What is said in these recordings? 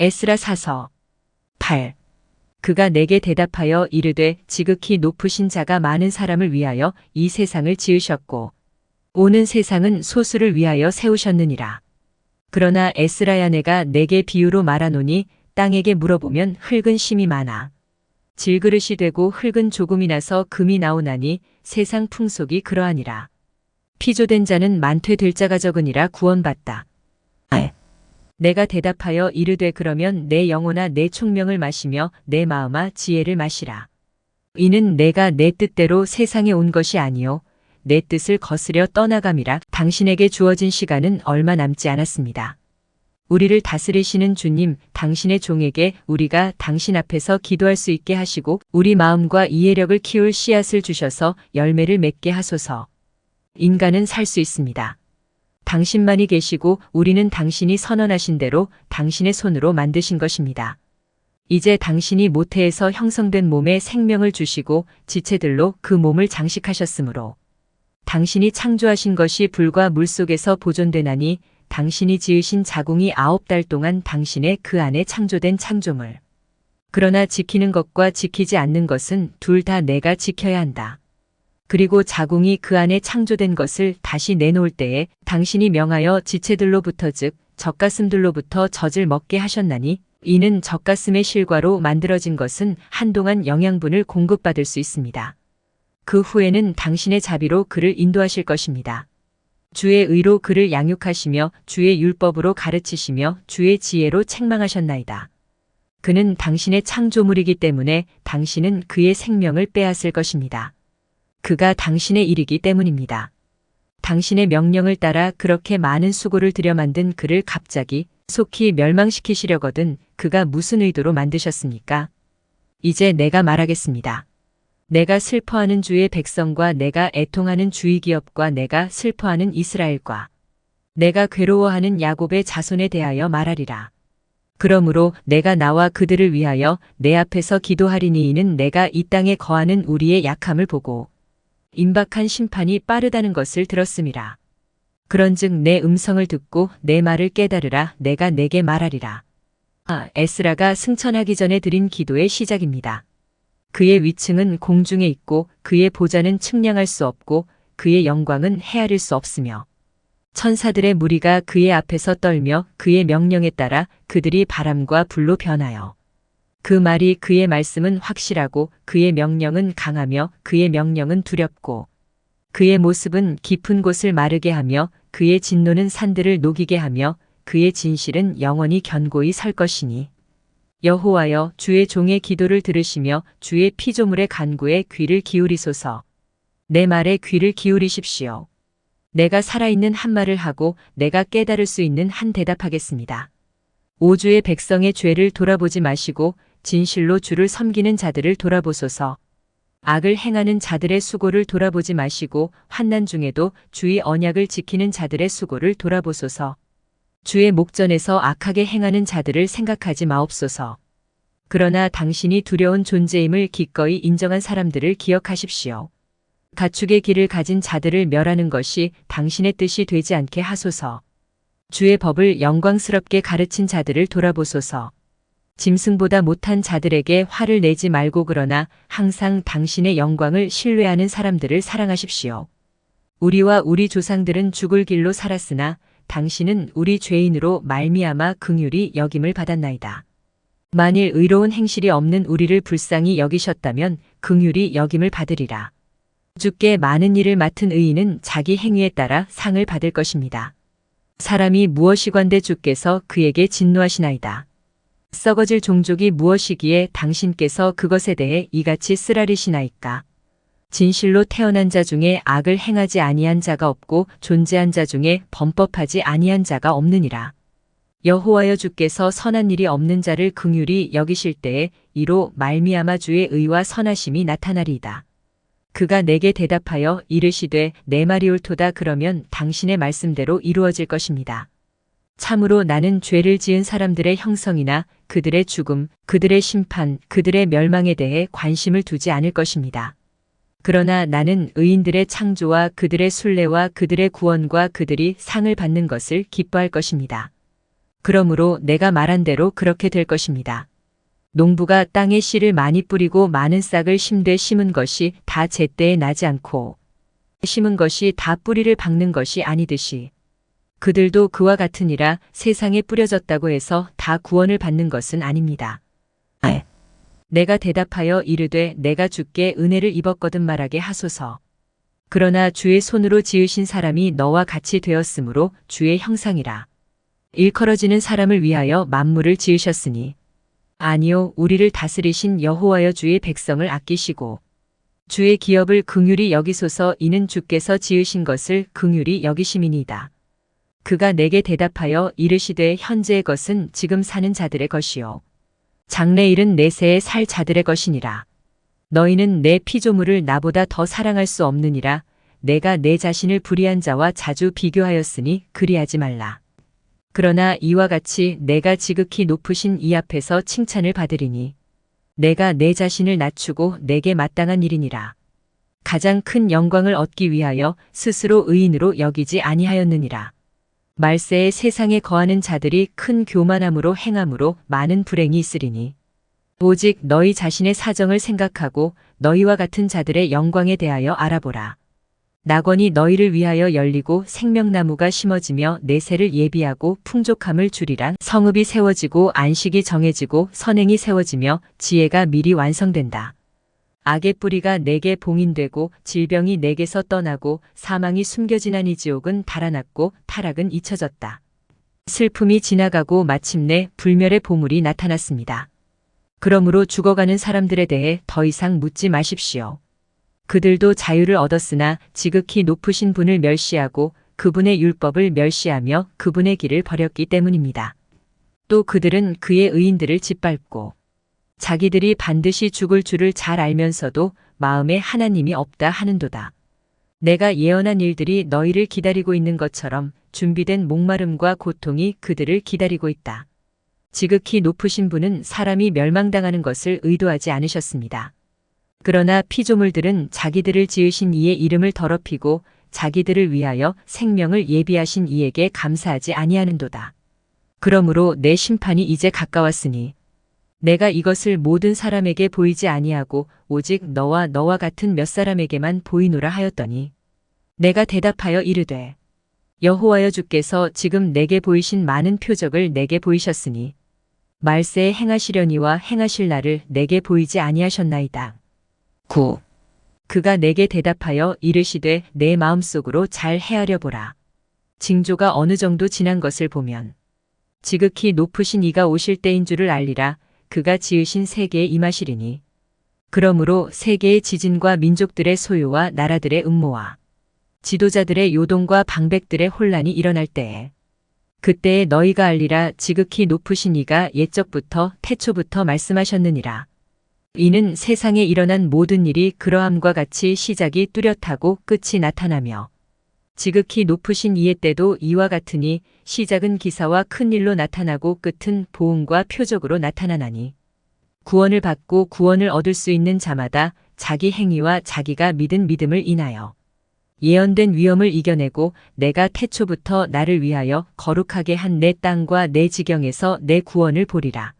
에스라 사서 8. 그가 내게 대답하여 이르되 지극히 높으신 자가 많은 사람을 위하여 이 세상을 지으셨고 오는 세상은 소수를 위하여 세우셨느니라. 그러나 에스라야 내가 내게 비유로 말하노니 땅에게 물어보면 흙은 심이 많아 질그릇이 되고 흙은 조금이 나서 금이 나오나니 세상 풍속이 그러하니라. 피조된 자는 많되 자가 적으니라 구원받다. 내가 대답하여 이르되 그러면 내 영혼아 내 총명을 마시며 내 마음아 지혜를 마시라. 이는 내가 내 뜻대로 세상에 온 것이 아니요 내 뜻을 거스려 떠나감이라. 당신에게 주어진 시간은 얼마 남지 않았습니다. 우리를 다스리시는 주님, 당신의 종에게 우리가 당신 앞에서 기도할 수 있게 하시고 우리 마음과 이해력을 키울 씨앗을 주셔서 열매를 맺게 하소서. 인간은 살 수 있습니다. 당신만이 계시고 우리는 당신이 선언하신 대로 당신의 손으로 만드신 것입니다. 이제 당신이 모태에서 형성된 몸에 생명을 주시고 지체들로 그 몸을 장식하셨으므로 당신이 창조하신 것이 불과 물 속에서 보존되나니 당신이 지으신 자궁이 9달 동안 당신의 그 안에 창조된 창조물. 그러나 지키는 것과 지키지 않는 것은 둘 다 내가 지켜야 한다. 그리고 자궁이 그 안에 창조된 것을 다시 내놓을 때에 당신이 명하여 지체들로부터 즉 젖가슴들로부터 젖을 먹게 하셨나니 이는 젖가슴의 실과로 만들어진 것은 한동안 영양분을 공급받을 수 있습니다. 그 후에는 당신의 자비로 그를 인도하실 것입니다. 주의 의로 그를 양육하시며 주의 율법으로 가르치시며 주의 지혜로 책망하셨나이다. 그는 당신의 창조물이기 때문에 당신은 그의 생명을 빼앗을 것입니다. 그가 당신의 일이기 때문입니다. 당신의 명령을 따라 그렇게 많은 수고를 들여 만든 그를 갑자기 속히 멸망시키시려거든 그가 무슨 의도로 만드셨습니까? 이제 내가 말하겠습니다. 내가 슬퍼하는 주의 백성과 내가 애통하는 주의 기업과 내가 슬퍼하는 이스라엘과 내가 괴로워하는 야곱의 자손에 대하여 말하리라. 그러므로 내가 나와 그들을 위하여 내 앞에서 기도하리니 이는 내가 이 땅에 거하는 우리의 약함을 보고 임박한 심판이 빠르다는 것을 들었음이라. 그런즉 내 음성을 듣고 내 말을 깨달으라. 내가 내게 말하리라. 에스라가 승천하기 전에 드린 기도의 시작입니다. 그의 위층은 공중에 있고 그의 보좌는 측량할 수 없고 그의 영광은 헤아릴 수 없으며 천사들의 무리가 그의 앞에서 떨며 그의 명령에 따라 그들이 바람과 불로 변하여 그 말이 그의 말씀은 확실하고 그의 명령은 강하며 그의 명령은 두렵고 그의 모습은 깊은 곳을 마르게 하며 그의 진노는 산들을 녹이게 하며 그의 진실은 영원히 견고히 설 것이니 여호와여 주의 종의 기도를 들으시며 주의 피조물의 간구에 귀를 기울이소서. 내 말에 귀를 기울이십시오. 내가 살아있는 한 말을 하고 내가 깨달을 수 있는 한 대답하겠습니다. 오주의 백성의 죄를 돌아보지 마시고 진실로 주를 섬기는 자들을 돌아보소서. 악을 행하는 자들의 수고를 돌아보지 마시고 환난 중에도 주의 언약을 지키는 자들의 수고를 돌아보소서. 주의 목전에서 악하게 행하는 자들을 생각하지 마옵소서. 그러나 당신이 두려운 존재임을 기꺼이 인정한 사람들을 기억하십시오. 가축의 길을 가진 자들을 멸하는 것이 당신의 뜻이 되지 않게 하소서. 주의 법을 영광스럽게 가르친 자들을 돌아보소서. 짐승보다 못한 자들에게 화를 내지 말고 그러나 항상 당신의 영광을 신뢰하는 사람들을 사랑하십시오. 우리와 우리 조상들은 죽을 길로 살았으나 당신은 우리 죄인으로 말미암아 긍휼히 여김을 받았나이다. 만일 의로운 행실이 없는 우리를 불쌍히 여기셨다면 긍휼히 여김을 받으리라. 주께 많은 일을 맡은 의인은 자기 행위에 따라 상을 받을 것입니다. 사람이 무엇이건대 주께서 그에게 진노하시나이다. 썩어질 종족이 무엇이기에 당신께서 그것에 대해 이같이 쓰라리시나이까. 진실로 태어난 자 중에 악을 행하지 아니한 자가 없고 존재한 자 중에 범법하지 아니한 자가 없느니라. 여호와여 주께서 선한 일이 없는 자를 긍휼히 여기실 때에 이로 말미암아 주의 의와 선하심이 나타나리이다. 그가 내게 대답하여 이르시되 내 말이 옳도다. 그러면 당신의 말씀대로 이루어질 것입니다. 참으로 나는 죄를 지은 사람들의 형성이나 그들의 죽음, 그들의 심판, 그들의 멸망에 대해 관심을 두지 않을 것입니다. 그러나 나는 의인들의 창조와 그들의 순례와 그들의 구원과 그들이 상을 받는 것을 기뻐할 것입니다. 그러므로 내가 말한 대로 그렇게 될 것입니다. 농부가 땅에 씨를 많이 뿌리고 많은 싹을 심되 심은 것이 다 제때에 나지 않고 심은 것이 다 뿌리를 박는 것이 아니듯이 그들도 그와 같으니라. 세상에 뿌려졌다고 해서 다 구원을 받는 것은 아닙니다. 내가 대답하여 이르되 내가 주께 은혜를 입었거든 말하게 하소서. 그러나 주의 손으로 지으신 사람이 너와 같이 되었으므로 주의 형상이라. 일컬어지는 사람을 위하여 만물을 지으셨으니 아니요 우리를 다스리신 여호와여 주의 백성을 아끼시고 주의 기업을 긍휼히 여기소서. 이는 주께서 지으신 것을 긍휼히 여기심이니이다. 그가 내게 대답하여 이르시되 현재의 것은 지금 사는 자들의 것이요 장래일은 내세에 살 자들의 것이니라. 너희는 내 피조물을 나보다 더 사랑할 수 없느니라. 내가 내 자신을 불의한 자와 자주 비교하였으니 그리하지 말라. 그러나 이와 같이 내가 지극히 높으신 이 앞에서 칭찬을 받으리니 내가 내 자신을 낮추고 내게 마땅한 일이니라. 가장 큰 영광을 얻기 위하여 스스로 의인으로 여기지 아니하였느니라. 말세에 세상에 거하는 자들이 큰 교만함으로 행함으로 많은 불행이 있으리니 오직 너희 자신의 사정을 생각하고 너희와 같은 자들의 영광에 대하여 알아보라. 낙원이 너희를 위하여 열리고 생명나무가 심어지며 내세를 예비하고 풍족함을 주리라. 성읍이 세워지고 안식이 정해지고 선행이 세워지며 지혜가 미리 완성된다. 악의 뿌리가 내게 봉인되고 질병이 내게서 떠나고 사망이 숨겨지나니 지옥은 달아났고 타락은 잊혀졌다. 슬픔이 지나가고 마침내 불멸의 보물이 나타났습니다. 그러므로 죽어가는 사람들에 대해 더 이상 묻지 마십시오. 그들도 자유를 얻었으나 지극히 높으신 분을 멸시하고 그분의 율법을 멸시하며 그분의 길을 버렸기 때문입니다. 또 그들은 그의 의인들을 짓밟고 자기들이 반드시 죽을 줄을 잘 알면서도 마음에 하나님이 없다 하는도다. 내가 예언한 일들이 너희를 기다리고 있는 것처럼 준비된 목마름과 고통이 그들을 기다리고 있다. 지극히 높으신 분은 사람이 멸망당하는 것을 의도하지 않으셨습니다. 그러나 피조물들은 자기들을 지으신 이의 이름을 더럽히고 자기들을 위하여 생명을 예비하신 이에게 감사하지 아니하는도다. 그러므로 내 심판이 이제 가까웠으니 내가 이것을 모든 사람에게 보이지 아니하고 오직 너와 너와 같은 몇 사람에게만 보이노라 하였더니 내가 대답하여 이르되 여호와여 주께서 지금 내게 보이신 많은 표적을 내게 보이셨으니 말세에 행하시려니와 행하실 날을 내게 보이지 아니하셨나이다. 9. 그가 내게 대답하여 이르시되 내 마음속으로 잘 헤아려 보라. 징조가 어느 정도 지난 것을 보면 지극히 높으신 이가 오실 때인 줄을 알리라. 그가 지으신 세계에 임하시리니 그러므로 세계의 지진과 민족들의 소요와 나라들의 음모와 지도자들의 요동과 방백들의 혼란이 일어날 때에 그때에 너희가 알리라. 지극히 높으신 이가 옛적부터 태초부터 말씀하셨느니라. 이는 세상에 일어난 모든 일이 그러함과 같이 시작이 뚜렷하고 끝이 나타나며 지극히 높으신 이의 때도 이와 같으니 시작은 기사와 큰 일로 나타나고 끝은 보응과 표적으로 나타나나니 구원을 받고 구원을 얻을 수 있는 자마다 자기 행위와 자기가 믿은 믿음을 인하여 예언된 위험을 이겨내고 내가 태초부터 나를 위하여 거룩하게 한 내 땅과 내 지경에서 내 구원을 보리라.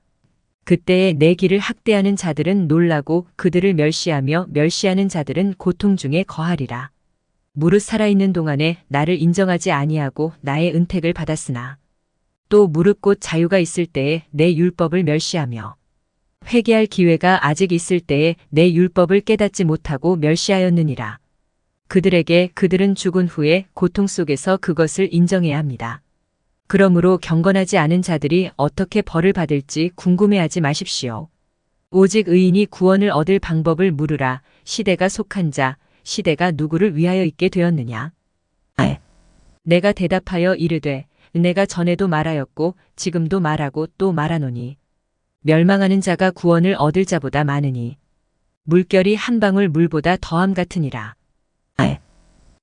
그때에 내 길을 학대하는 자들은 놀라고 그들을 멸시하며 멸시하는 자들은 고통 중에 거하리라. 무릇 살아있는 동안에 나를 인정하지 아니하고 나의 은택을 받았으나 또 무릇 곧 자유가 있을 때에 내 율법을 멸시하며 회개할 기회가 아직 있을 때에 내 율법을 깨닫지 못하고 멸시하였느니라. 그들에게 그들은 죽은 후에 고통 속에서 그것을 인정해야 합니다. 그러므로 경건하지 않은 자들이 어떻게 벌을 받을지 궁금해하지 마십시오. 오직 의인이 구원을 얻을 방법을 물으라. 시대가 속한 자, 시대가 누구를 위하여 있게 되었느냐? 내가 대답하여 이르되 내가 전에도 말하였고 지금도 말하고 또 말하노니 멸망하는 자가 구원을 얻을 자보다 많으니 물결이 한 방울 물보다 더함 같으니라.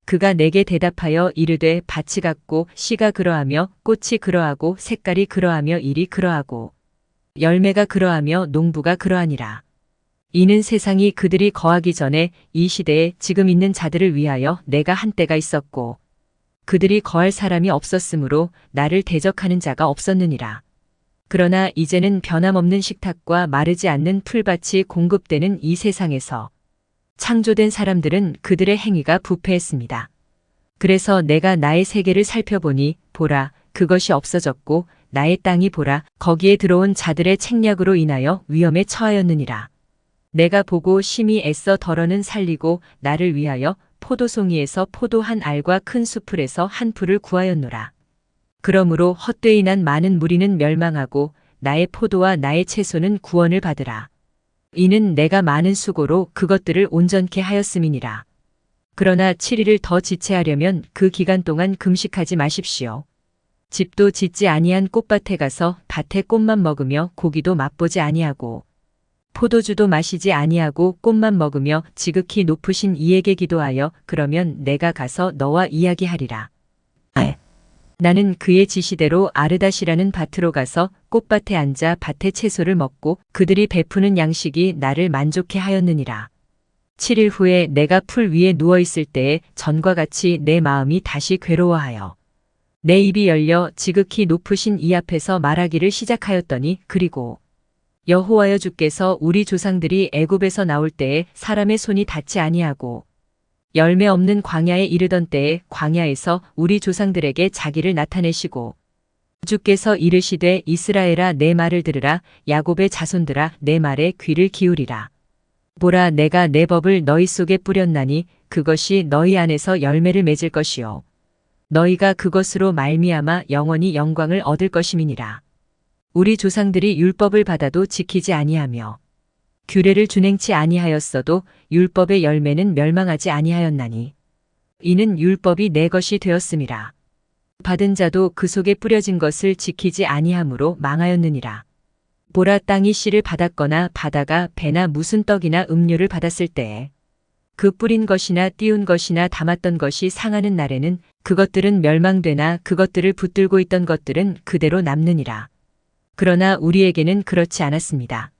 그가 내게 대답하여 이르되 밭이 같고 씨가 그러하며 꽃이 그러하고 색깔이 그러하며 일이 그러하고 열매가 그러하며 농부가 그러하니라. 이는 세상이 그들이 거하기 전에 이 시대에 지금 있는 자들을 위하여 내가 한 때가 있었고 그들이 거할 사람이 없었으므로 나를 대적하는 자가 없었느니라. 그러나 이제는 변함없는 식탁과 마르지 않는 풀밭이 공급되는 이 세상에서 창조된 사람들은 그들의 행위가 부패했습니다. 그래서 내가 나의 세계를 살펴보니 보라, 그것이 없어졌고 나의 땅이 보라, 거기에 들어온 자들의 책략으로 인하여 위험에 처하였느니라. 내가 보고 심히 애써 덜어는 살리고 나를 위하여 포도송이에서 포도 한 알과 큰 수풀에서 한 풀을 구하였노라. 그러므로 헛되이 난 많은 무리는 멸망하고 나의 포도와 나의 채소는 구원을 받으라. 이는 내가 많은 수고로 그것들을 온전케 하였음이니라. 그러나 7일을 더 지체하려면 그 기간 동안 금식하지 마십시오. 집도 짓지 아니한 꽃밭에 가서 밭의 꽃만 먹으며 고기도 맛보지 아니하고 포도주도 마시지 아니하고 꽃만 먹으며 지극히 높으신 이에게 기도하여 그러면 내가 가서 너와 이야기하리라. 나는 그의 지시대로 아르닷이라는 밭으로 가서 꽃밭에 앉아 밭의 채소를 먹고 그들이 베푸는 양식이 나를 만족해 하였느니라. 7일 후에 내가 풀 위에 누워 있을 때에 전과 같이 내 마음이 다시 괴로워하여 내 입이 열려 지극히 높으신 이 앞에서 말하기를 시작하였더니 그리고 여호와여 주께서 우리 조상들이 애굽에서 나올 때에 사람의 손이 닿지 아니하고 열매 없는 광야에 이르던 때에 광야에서 우리 조상들에게 자기를 나타내시고 주께서 이르시되 이스라엘아 내 말을 들으라 야곱의 자손들아 내 말에 귀를 기울이라. 보라 내가 내 법을 너희 속에 뿌렸나니 그것이 너희 안에서 열매를 맺을 것이요 너희가 그것으로 말미암아 영원히 영광을 얻을 것임이니라. 우리 조상들이 율법을 받아도 지키지 아니하며 규례를 준행치 아니하였어도 율법의 열매는 멸망하지 아니하였나니 이는 율법이 내 것이 되었음이라. 받은 자도 그 속에 뿌려진 것을 지키지 아니하므로 망하였느니라. 보라 땅이 씨를 받았거나 바다가 배나 무슨 떡이나 음료를 받았을 때에 그 뿌린 것이나 띄운 것이나 담았던 것이 상하는 날에는 그것들은 멸망되나 그것들을 붙들고 있던 것들은 그대로 남느니라. 그러나 우리에게는 그렇지 않았습니다.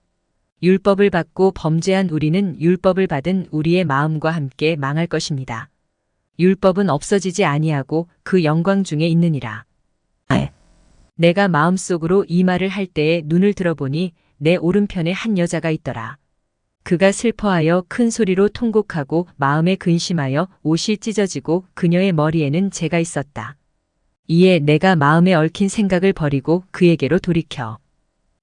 율법을 받고 범죄한 우리는 율법을 받은 우리의 마음과 함께 망할 것입니다. 율법은 없어지지 아니하고 그 영광 중에 있느니라. 내가 마음속으로 이 말을 할 때에 눈을 들어보니 내 오른편에 한 여자가 있더라. 그가 슬퍼하여 큰 소리로 통곡하고 마음에 근심하여 옷이 찢어지고 그녀의 머리에는 재가 있었다. 이에 내가 마음에 얽힌 생각을 버리고 그에게로 돌이켜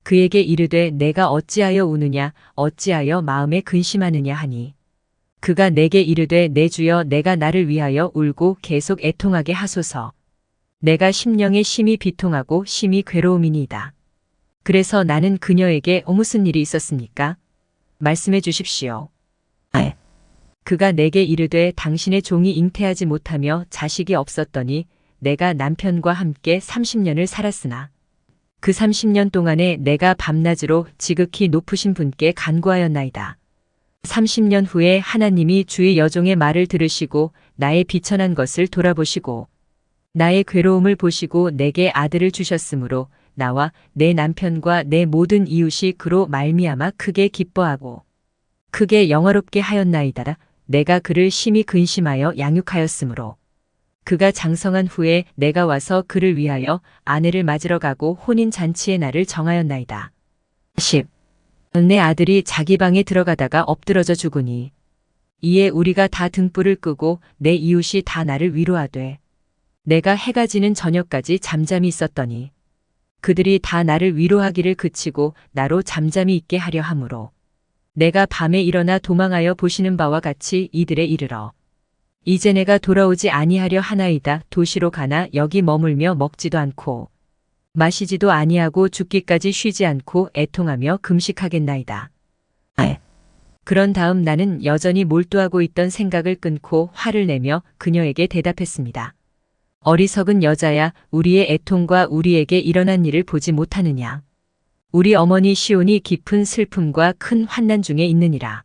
그에게 이르되 내가 어찌하여 우느냐 어찌하여 마음에 근심하느냐 하니 그가 내게 이르되 내 주여 내가 나를 위하여 울고 계속 애통하게 하소서. 내가 심령에 심히 비통하고 심히 괴로움이니이다. 그래서 나는 그녀에게 무슨 일이 있었습니까? 말씀해 주십시오. 그가 내게 이르되 당신의 종이 잉태하지 못하며 자식이 없었더니 내가 남편과 함께 30년을 살았으나 그 30년 동안에 내가 밤낮으로 지극히 높으신 분께 간구하였나이다. 30년 후에 하나님이 주의 여종의 말을 들으시고 나의 비천한 것을 돌아보시고 나의 괴로움을 보시고 내게 아들을 주셨으므로 나와 내 남편과 내 모든 이웃이 그로 말미암아 크게 기뻐하고 크게 영화롭게 하였나이다. 내가 그를 심히 근심하여 양육하였으므로 그가 장성한 후에 내가 와서 그를 위하여 아내를 맞으러 가고 혼인잔치의 날을 정하였나이다. 10. 내 아들이 자기 방에 들어가다가 엎드러져 죽으니 이에 우리가 다 등불을 끄고 내 이웃이 다 나를 위로하되 내가 해가 지는 저녁까지 잠잠히 있었더니 그들이 다 나를 위로하기를 그치고 나로 잠잠히 있게 하려 하므로 내가 밤에 일어나 도망하여 보시는 바와 같이 이들에 이르러 이제 내가 돌아오지 아니하려 하나이다. 도시로 가나 여기 머물며 먹지도 않고 마시지도 아니하고 죽기까지 쉬지 않고 애통하며 금식하겠나이다. 그런 다음 나는 여전히 몰두하고 있던 생각을 끊고 화를 내며 그녀에게 대답했습니다. 어리석은 여자야, 우리의 애통과 우리에게 일어난 일을 보지 못하느냐. 우리 어머니 시온이 깊은 슬픔과 큰 환난 중에 있느니라.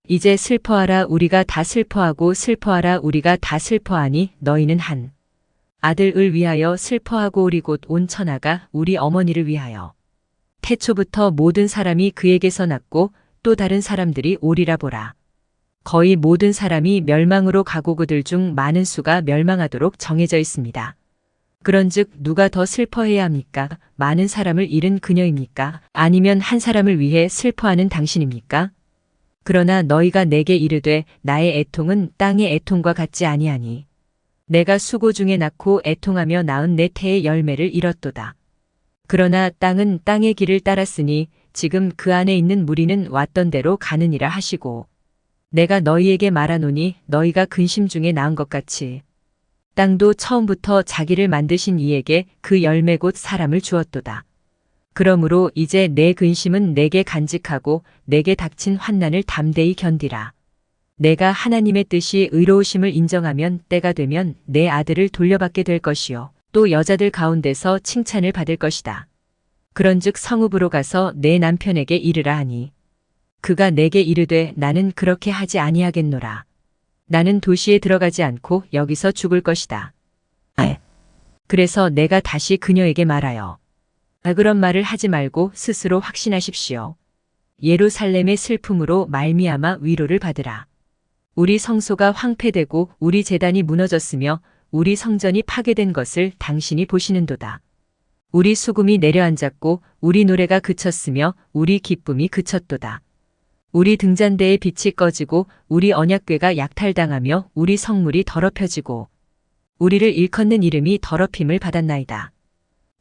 이제 슬퍼하라. 우리가 다 슬퍼하고 슬퍼하라. 우리가 다 슬퍼하니 너희는 한 아들을 위하여 슬퍼하고 우리 곧 온 천하가 우리 어머니를 위하여 태초부터 모든 사람이 그에게서 났고 또 다른 사람들이 오리라 보라. 거의 모든 사람이 멸망으로 가고 그들 중 많은 수가 멸망하도록 정해져 있습니다. 그런즉 누가 더 슬퍼해야 합니까? 많은 사람을 잃은 그녀입니까? 아니면 한 사람을 위해 슬퍼하는 당신입니까? 그러나 너희가 내게 이르되 나의 애통은 땅의 애통과 같지 아니하니 내가 수고 중에 낳고 애통하며 낳은 내 태의 열매를 잃었도다. 그러나 땅은 땅의 길을 따랐으니 지금 그 안에 있는 무리는 왔던 대로 가느니라 하시고 내가 너희에게 말하노니 너희가 근심 중에 낳은 것 같이 땅도 처음부터 자기를 만드신 이에게 그 열매 곧 사람을 주었도다. 그러므로 이제 내 근심은 내게 간직하고 내게 닥친 환난을 담대히 견디라. 내가 하나님의 뜻이 의로우심을 인정하면 때가 되면 내 아들을 돌려받게 될 것이요 또 여자들 가운데서 칭찬을 받을 것이다. 그런즉 성읍으로 가서 내 남편에게 이르라 하니 그가 내게 이르되 나는 그렇게 하지 아니하겠노라. 나는 도시에 들어가지 않고 여기서 죽을 것이다. 그래서 내가 다시 그녀에게 말하여 그런 말을 하지 말고 스스로 확신하십시오. 예루살렘의 슬픔으로 말미암아 위로를 받으라. 우리 성소가 황폐되고 우리 제단이 무너졌으며 우리 성전이 파괴된 것을 당신이 보시는도다. 우리 수금이 내려앉았고 우리 노래가 그쳤으며 우리 기쁨이 그쳤도다. 우리 등잔대의 빛이 꺼지고 우리 언약궤가 약탈당하며 우리 성물이 더럽혀지고 우리를 일컫는 이름이 더럽힘을 받았나이다.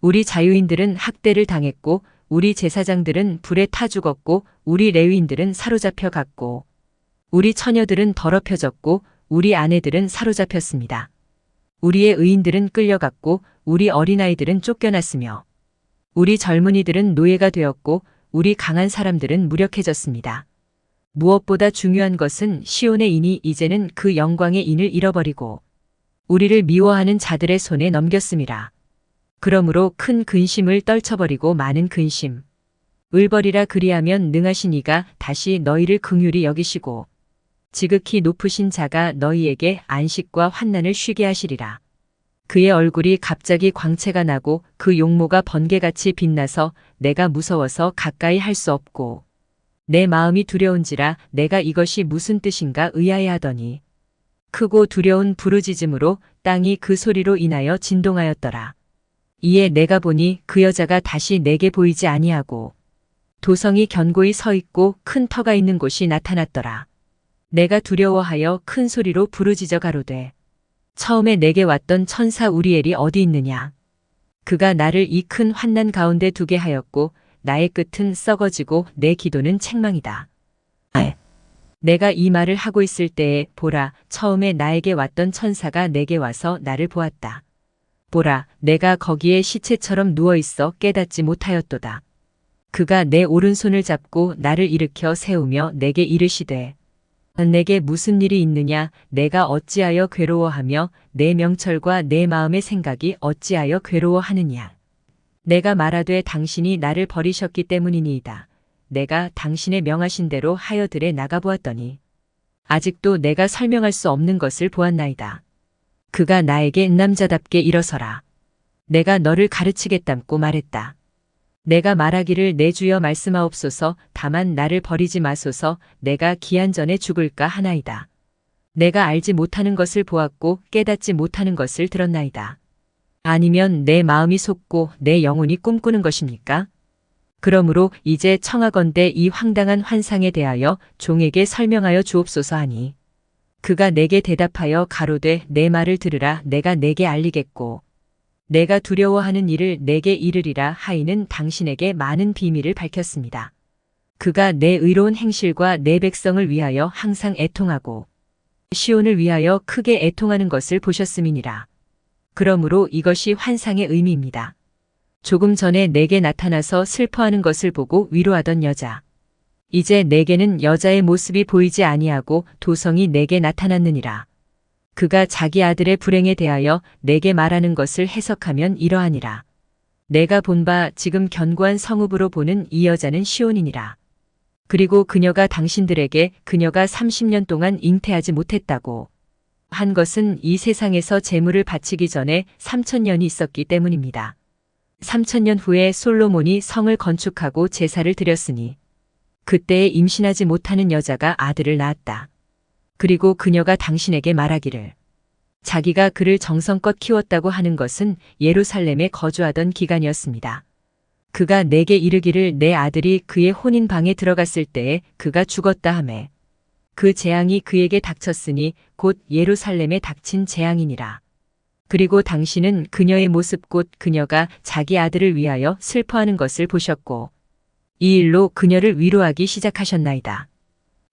우리 자유인들은 학대를 당했고 우리 제사장들은 불에 타 죽었고 우리 레위인들은 사로잡혀 갔고 우리 처녀들은 더럽혀졌고 우리 아내들은 사로잡혔습니다. 우리의 의인들은 끌려갔고 우리 어린아이들은 쫓겨났으며 우리 젊은이들은 노예가 되었고 우리 강한 사람들은 무력해졌습니다. 무엇보다 중요한 것은 시온의 인이 이제는 그 영광의 인을 잃어버리고 우리를 미워하는 자들의 손에 넘겼음이라. 그러므로 큰 근심을 떨쳐버리고 많은 근심. 을버리라 그리하면 능하신 이가 다시 너희를 긍휼히 여기시고 지극히 높으신 자가 너희에게 안식과 환난을 쉬게 하시리라. 그의 얼굴이 갑자기 광채가 나고 그 용모가 번개같이 빛나서 내가 무서워서 가까이 할 수 없고 내 마음이 두려운지라 내가 이것이 무슨 뜻인가 의아해하더니 크고 두려운 부르짖음으로 땅이 그 소리로 인하여 진동하였더라. 이에 내가 보니 그 여자가 다시 내게 보이지 아니하고 도성이 견고히 서 있고 큰 터가 있는 곳이 나타났더라. 내가 두려워하여 큰 소리로 부르짖어 가로되 처음에 내게 왔던 천사 우리엘이 어디 있느냐. 그가 나를 이 큰 환난 가운데 두게 하였고 나의 끝은 썩어지고 내 기도는 책망이다. 내가 이 말을 하고 있을 때에 보라 처음에 나에게 왔던 천사가 내게 와서 나를 보았다. 보라 내가 거기에 시체처럼 누워있어 깨닫지 못하였도다. 그가 내 오른손을 잡고 나를 일으켜 세우며 내게 이르시되 내게 무슨 일이 있느냐 내가 어찌하여 괴로워하며 내 명철과 내 마음의 생각이 어찌하여 괴로워하느냐. 내가 말하되 당신이 나를 버리셨기 때문이니이다. 내가 당신의 명하신 대로 하여들에 나가보았더니 아직도 내가 설명할 수 없는 것을 보았나이다. 그가 나에게 남자답게 일어서라. 내가 너를 가르치겠다고 말했다. 내가 말하기를 내 주여 말씀하옵소서 다만 나를 버리지 마소서 내가 기한 전에 죽을까 하나이다. 내가 알지 못하는 것을 보았고 깨닫지 못하는 것을 들었나이다. 아니면 내 마음이 속고 내 영혼이 꿈꾸는 것입니까? 그러므로 이제 청하건대 이 황당한 환상에 대하여 종에게 설명하여 주옵소서 하니 그가 내게 대답하여 가로되 내 말을 들으라 내가 내게 알리겠고 내가 두려워하는 일을 내게 이르리라 하이는 당신에게 많은 비밀을 밝혔습니다. 그가 내 의로운 행실과 내 백성을 위하여 항상 애통하고 시온을 위하여 크게 애통하는 것을 보셨음이니라. 그러므로 이것이 환상의 의미입니다. 조금 전에 내게 나타나서 슬퍼하는 것을 보고 위로하던 여자. 이제 내게는 여자의 모습이 보이지 아니하고 도성이 내게 나타났느니라. 그가 자기 아들의 불행에 대하여 내게 말하는 것을 해석하면 이러하니라. 내가 본 바 지금 견고한 성읍으로 보는 이 여자는 시온이니라. 그리고 그녀가 당신들에게 그녀가 30년 동안 잉태하지 못했다고 한 것은 이 세상에서 제물을 바치기 전에 3000년이 있었기 때문입니다. 3000년 후에 솔로몬이 성을 건축하고 제사를 드렸으니 그때에 임신하지 못하는 여자가 아들을 낳았다. 그리고 그녀가 당신에게 말하기를 자기가 그를 정성껏 키웠다고 하는 것은 예루살렘에 거주하던 기간이었습니다. 그가 내게 이르기를 내 아들이 그의 혼인방에 들어갔을 때에 그가 죽었다 하매 그 재앙이 그에게 닥쳤으니 곧 예루살렘에 닥친 재앙이니라. 그리고 당신은 그녀의 모습 곧 그녀가 자기 아들을 위하여 슬퍼하는 것을 보셨고 이 일로 그녀를 위로하기 시작하셨나이다.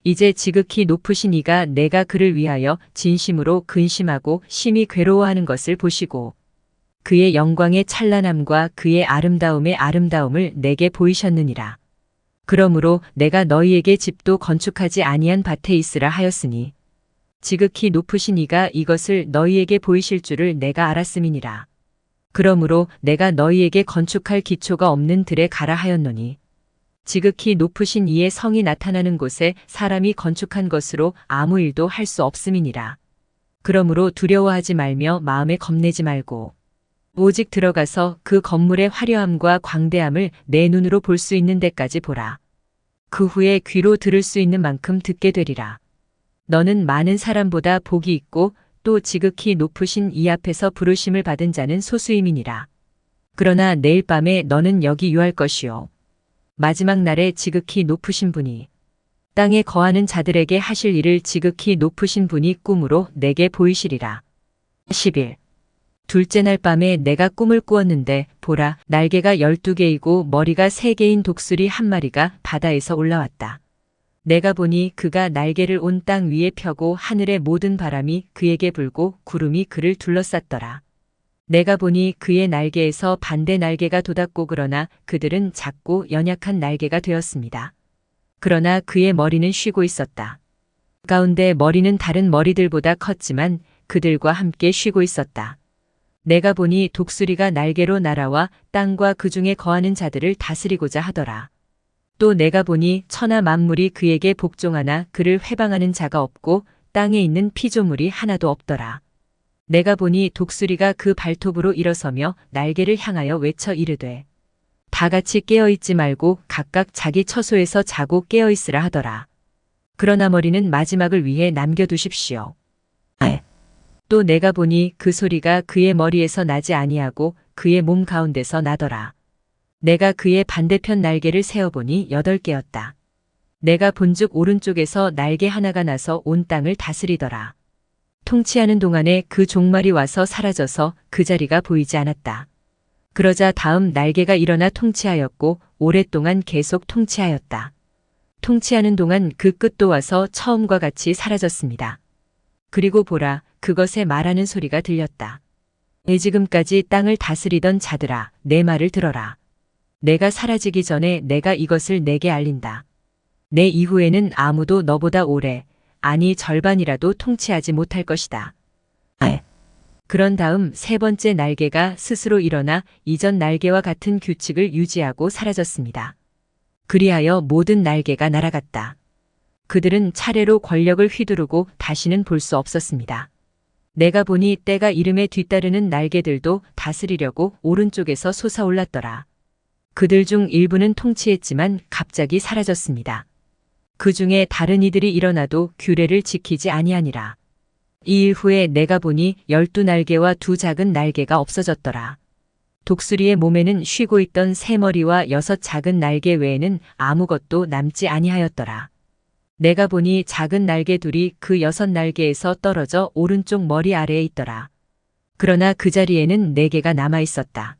이제 지극히 높으신 이가 내가 그를 위하여 진심으로 근심하고 심히 괴로워하는 것을 보시고 그의 영광의 찬란함과 그의 아름다움의 아름다움을 내게 보이셨느니라. 그러므로 내가 너희에게 집도 건축하지 아니한 밭에 있으라 하였으니 지극히 높으신 이가 이것을 너희에게 보이실 줄을 내가 알았음이니라. 그러므로 내가 너희에게 건축할 기초가 없는 들에 가라 하였노니 지극히 높으신 이의 성이 나타나는 곳에 사람이 건축한 것으로 아무 일도 할 수 없음이니라. 그러므로 두려워하지 말며 마음에 겁내지 말고 오직 들어가서 그 건물의 화려함과 광대함을 내 눈으로 볼 수 있는 데까지 보라. 그 후에 귀로 들을 수 있는 만큼 듣게 되리라. 너는 많은 사람보다 복이 있고 또 지극히 높으신 이 앞에서 부르심을 받은 자는 소수임이니라. 그러나 내일 밤에 너는 여기 유할 것이요. 마지막 날에 지극히 높으신 분이 땅에 거하는 자들에게 하실 일을 지극히 높으신 분이 꿈으로 내게 보이시리라. 10일 둘째 날 밤에 내가 꿈을 꾸었는데 보라, 날개가 12개이고 머리가 3개인 독수리 한 마리가 바다에서 올라왔다. 내가 보니 그가 날개를 온 땅 위에 펴고 하늘의 모든 바람이 그에게 불고 구름이 그를 둘러쌌더라. 내가 보니 그의 날개에서 반대 날개가 돋았고 그러나 그들은 작고 연약한 날개가 되었습니다. 그러나 그의 머리는 쉬고 있었다. 가운데 머리는 다른 머리들보다 컸지만 그들과 함께 쉬고 있었다. 내가 보니 독수리가 날개로 날아와 땅과 그 중에 거하는 자들을 다스리고자 하더라. 또 내가 보니 천하 만물이 그에게 복종하나 그를 회방하는 자가 없고 땅에 있는 피조물이 하나도 없더라. 내가 보니 독수리가 그 발톱으로 일어서며 날개를 향하여 외쳐 이르되 다 같이 깨어있지 말고 각각 자기 처소에서 자고 깨어있으라 하더라. 그러나 머리는 마지막을 위해 남겨두십시오. 또 내가 보니 그 소리가 그의 머리에서 나지 아니하고 그의 몸 가운데서 나더라. 내가 그의 반대편 날개를 세어보니 8개였다. 내가 본즉 오른쪽에서 날개 하나가 나서 온 땅을 다스리더라. 통치하는 동안에 그 종말이 와서 사라져서 그 자리가 보이지 않았다. 그러자 다음 날개가 일어나 통치하였고 오랫동안 계속 통치하였다. 통치하는 동안 그 끝도 와서 처음과 같이 사라졌습니다. 그리고 보라, 그것에 말하는 소리가 들렸다. 지금까지 땅을 다스리던 자들아, 내 말을 들어라. 내가 사라지기 전에 내가 이것을 내게 알린다. 내 이후에는 아무도 너보다 오래, 아니 절반이라도 통치하지 못할 것이다. 그런 다음 3번째 날개가 스스로 일어나 이전 날개와 같은 규칙을 유지하고 사라졌습니다. 그리하여 모든 날개가 날아갔다. 그들은 차례로 권력을 휘두르고 다시는 볼 수 없었습니다. 내가 보니 때가 이름에 뒤따르는 날개들도 다스리려고 오른쪽에서 솟아올랐더라. 그들 중 일부는 통치했지만 갑자기 사라졌습니다. 그 중에 다른 이들이 일어나도 규례를 지키지 아니하니라. 이 일 후에 내가 보니 12날개와 2 작은 날개가 없어졌더라. 독수리의 몸에는 쉬고 있던 3머리와 6 작은 날개 외에는 아무것도 남지 아니하였더라. 내가 보니 작은 날개 둘이 그 6날개에서 떨어져 오른쪽 머리 아래에 있더라. 그러나 그 자리에는 4개가 남아 있었다.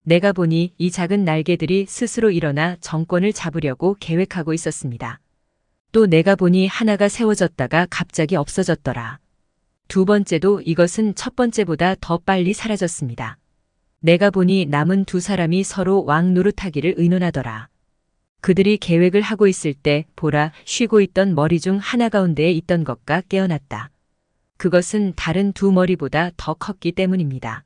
내가 보니 이 작은 날개들이 스스로 일어나 정권을 잡으려고 계획하고 있었습니다. 또 내가 보니 하나가 세워졌다가 갑자기 없어졌더라. 2번째도 이것은 첫 번째보다 더 빨리 사라졌습니다. 내가 보니 남은 2 사람이 서로 왕 노릇하기를 의논하더라. 그들이 계획을 하고 있을 때 보라, 쉬고 있던 머리 중 하나 가운데에 있던 것과 깨어났다. 그것은 다른 2 머리보다 더 컸기 때문입니다.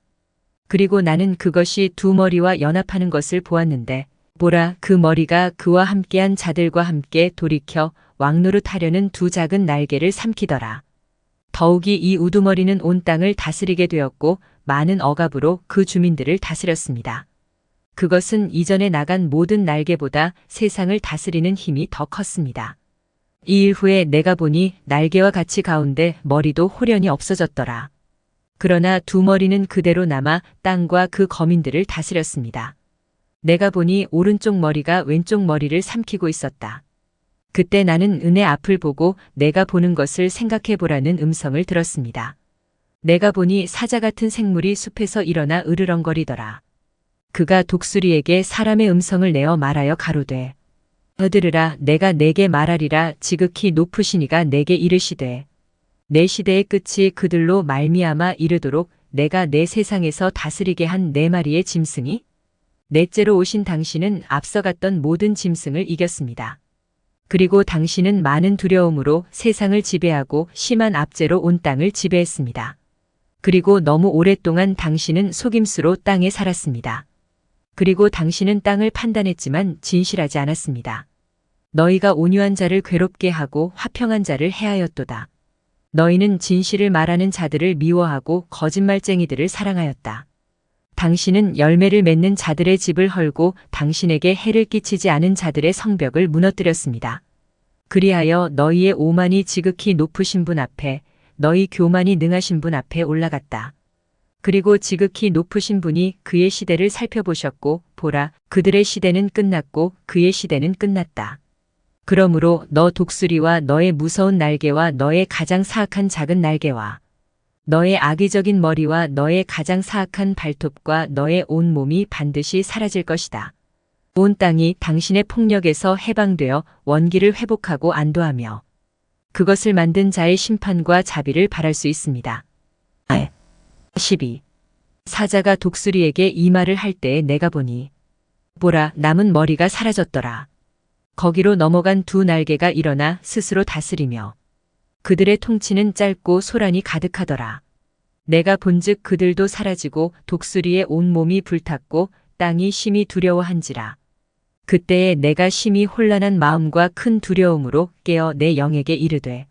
그리고 나는 그것이 2 머리와 연합하는 것을 보았는데 보라, 그 머리가 그와 함께한 자들과 함께 돌이켜 왕노릇하려는 2 작은 날개를 삼키더라. 더욱이 이 우두머리는 온 땅을 다스리게 되었고 많은 억압으로 그 주민들을 다스렸습니다. 그것은 이전에 나간 모든 날개보다 세상을 다스리는 힘이 더 컸습니다. 2일 후에 내가 보니 날개와 같이 가운데 머리도 홀연히 없어졌더라. 그러나 두 머리는 그대로 남아 땅과 그 거민들을 다스렸습니다. 내가 보니 오른쪽 머리가 왼쪽 머리를 삼키고 있었다. 그때 나는 은의 앞을 보고 내가 보는 것을 생각해 보라는 음성을 들었습니다. 내가 보니 사자 같은 생물이 숲에서 일어나 으르렁거리더라. 그가 독수리에게 사람의 음성을 내어 말하여 가로되 들으라 내가 내게 말하리라 지극히 높으신 이가 내게 이르시되 내 시대의 끝이 그들로 말미암아 이르도록 내가 내 세상에서 다스리게 한 네 마리의 짐승이 넷째로 오신 당신은 앞서 갔던 모든 짐승을 이겼습니다. 그리고 당신은 많은 두려움으로 세상을 지배하고 심한 압제로 온 땅을 지배했습니다. 그리고 너무 오랫동안 당신은 속임수로 땅에 살았습니다. 그리고 당신은 땅을 판단했지만 진실하지 않았습니다. 너희가 온유한 자를 괴롭게 하고 화평한 자를 해하였도다. 너희는 진실을 말하는 자들을 미워하고 거짓말쟁이들을 사랑하였다. 당신은 열매를 맺는 자들의 집을 헐고 당신에게 해를 끼치지 않은 자들의 성벽을 무너뜨렸습니다. 그리하여 너희의 오만이 지극히 높으신 분 앞에 너희 교만이 능하신 분 앞에 올라갔다. 그리고 지극히 높으신 분이 그의 시대를 살펴보셨고 보라 그들의 시대는 끝났고 그의 시대는 끝났다. 그러므로 너 독수리와 너의 무서운 날개와 너의 가장 사악한 작은 날개와 너의 악의적인 머리와 너의 가장 사악한 발톱과 너의 온 몸이 반드시 사라질 것이다. 온 땅이 당신의 폭력에서 해방되어 원기를 회복하고 안도하며 그것을 만든 자의 심판과 자비를 바랄 수 있습니다. 12. 사자가 독수리에게 이 말을 할 때에 내가 보니 보라 남은 머리가 사라졌더라. 거기로 넘어간 두 날개가 일어나 스스로 다스리며 그들의 통치는 짧고 소란이 가득하더라. 내가 본즉 그들도 사라지고 독수리의 온 몸이 불탔고 땅이 심히 두려워한지라. 그때에 내가 심히 혼란한 마음과 큰 두려움으로 깨어 내 영에게 이르되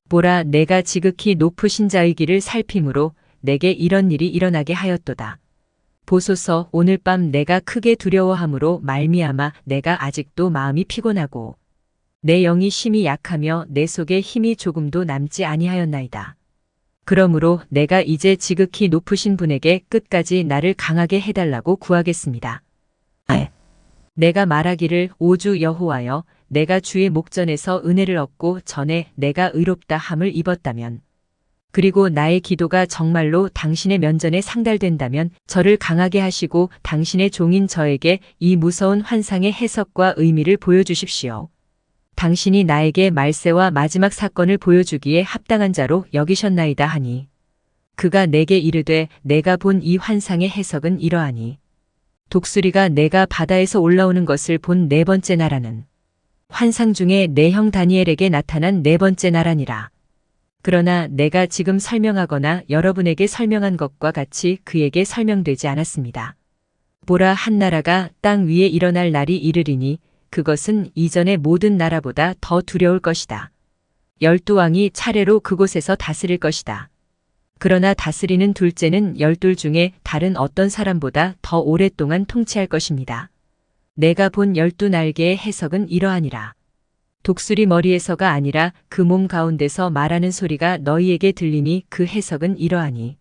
보라 내가 지극히 높으신 자의 길을 살핌으로 내게 이런 일이 일어나게 하였도다. 보소서 오늘 밤 내가 크게 두려워함으로 말미암아 내가 아직도 마음이 피곤하고 내 영이 심히 약하며 내 속에 힘이 조금도 남지 아니하였나이다. 그러므로 내가 이제 지극히 높으신 분에게 끝까지 나를 강하게 해달라고 구하겠습니다. 내가 말하기를 오주 여호와여 내가 주의 목전에서 은혜를 얻고 전에 내가 의롭다 함을 입었다면 그리고 나의 기도가 정말로 당신의 면전에 상달된다면 저를 강하게 하시고 당신의 종인 저에게 이 무서운 환상의 해석과 의미를 보여주십시오. 당신이 나에게 말세와 마지막 사건을 보여주기에 합당한 자로 여기셨나이다 하니 그가 내게 이르되 내가 본 이 환상의 해석은 이러하니 독수리가 내가 바다에서 올라오는 것을 본 네 번째 나라는 환상 중에 내 형 다니엘에게 나타난 네 번째 나라니라. 그러나 내가 지금 설명하거나 여러분에게 설명한 것과 같이 그에게 설명되지 않았습니다. 보라 한 나라가 땅 위에 일어날 날이 이르리니 그것은 이전의 모든 나라보다 더 두려울 것이다. 12왕이 차례로 그곳에서 다스릴 것이다. 그러나 다스리는 둘째는 12 중에 다른 어떤 사람보다 더 오랫동안 통치할 것입니다. 내가 본 12날개의 해석은 이러하니라. 독수리 머리에서가 아니라 그 몸 가운데서 말하는 소리가 너희에게 들리니 그 해석은 이러하니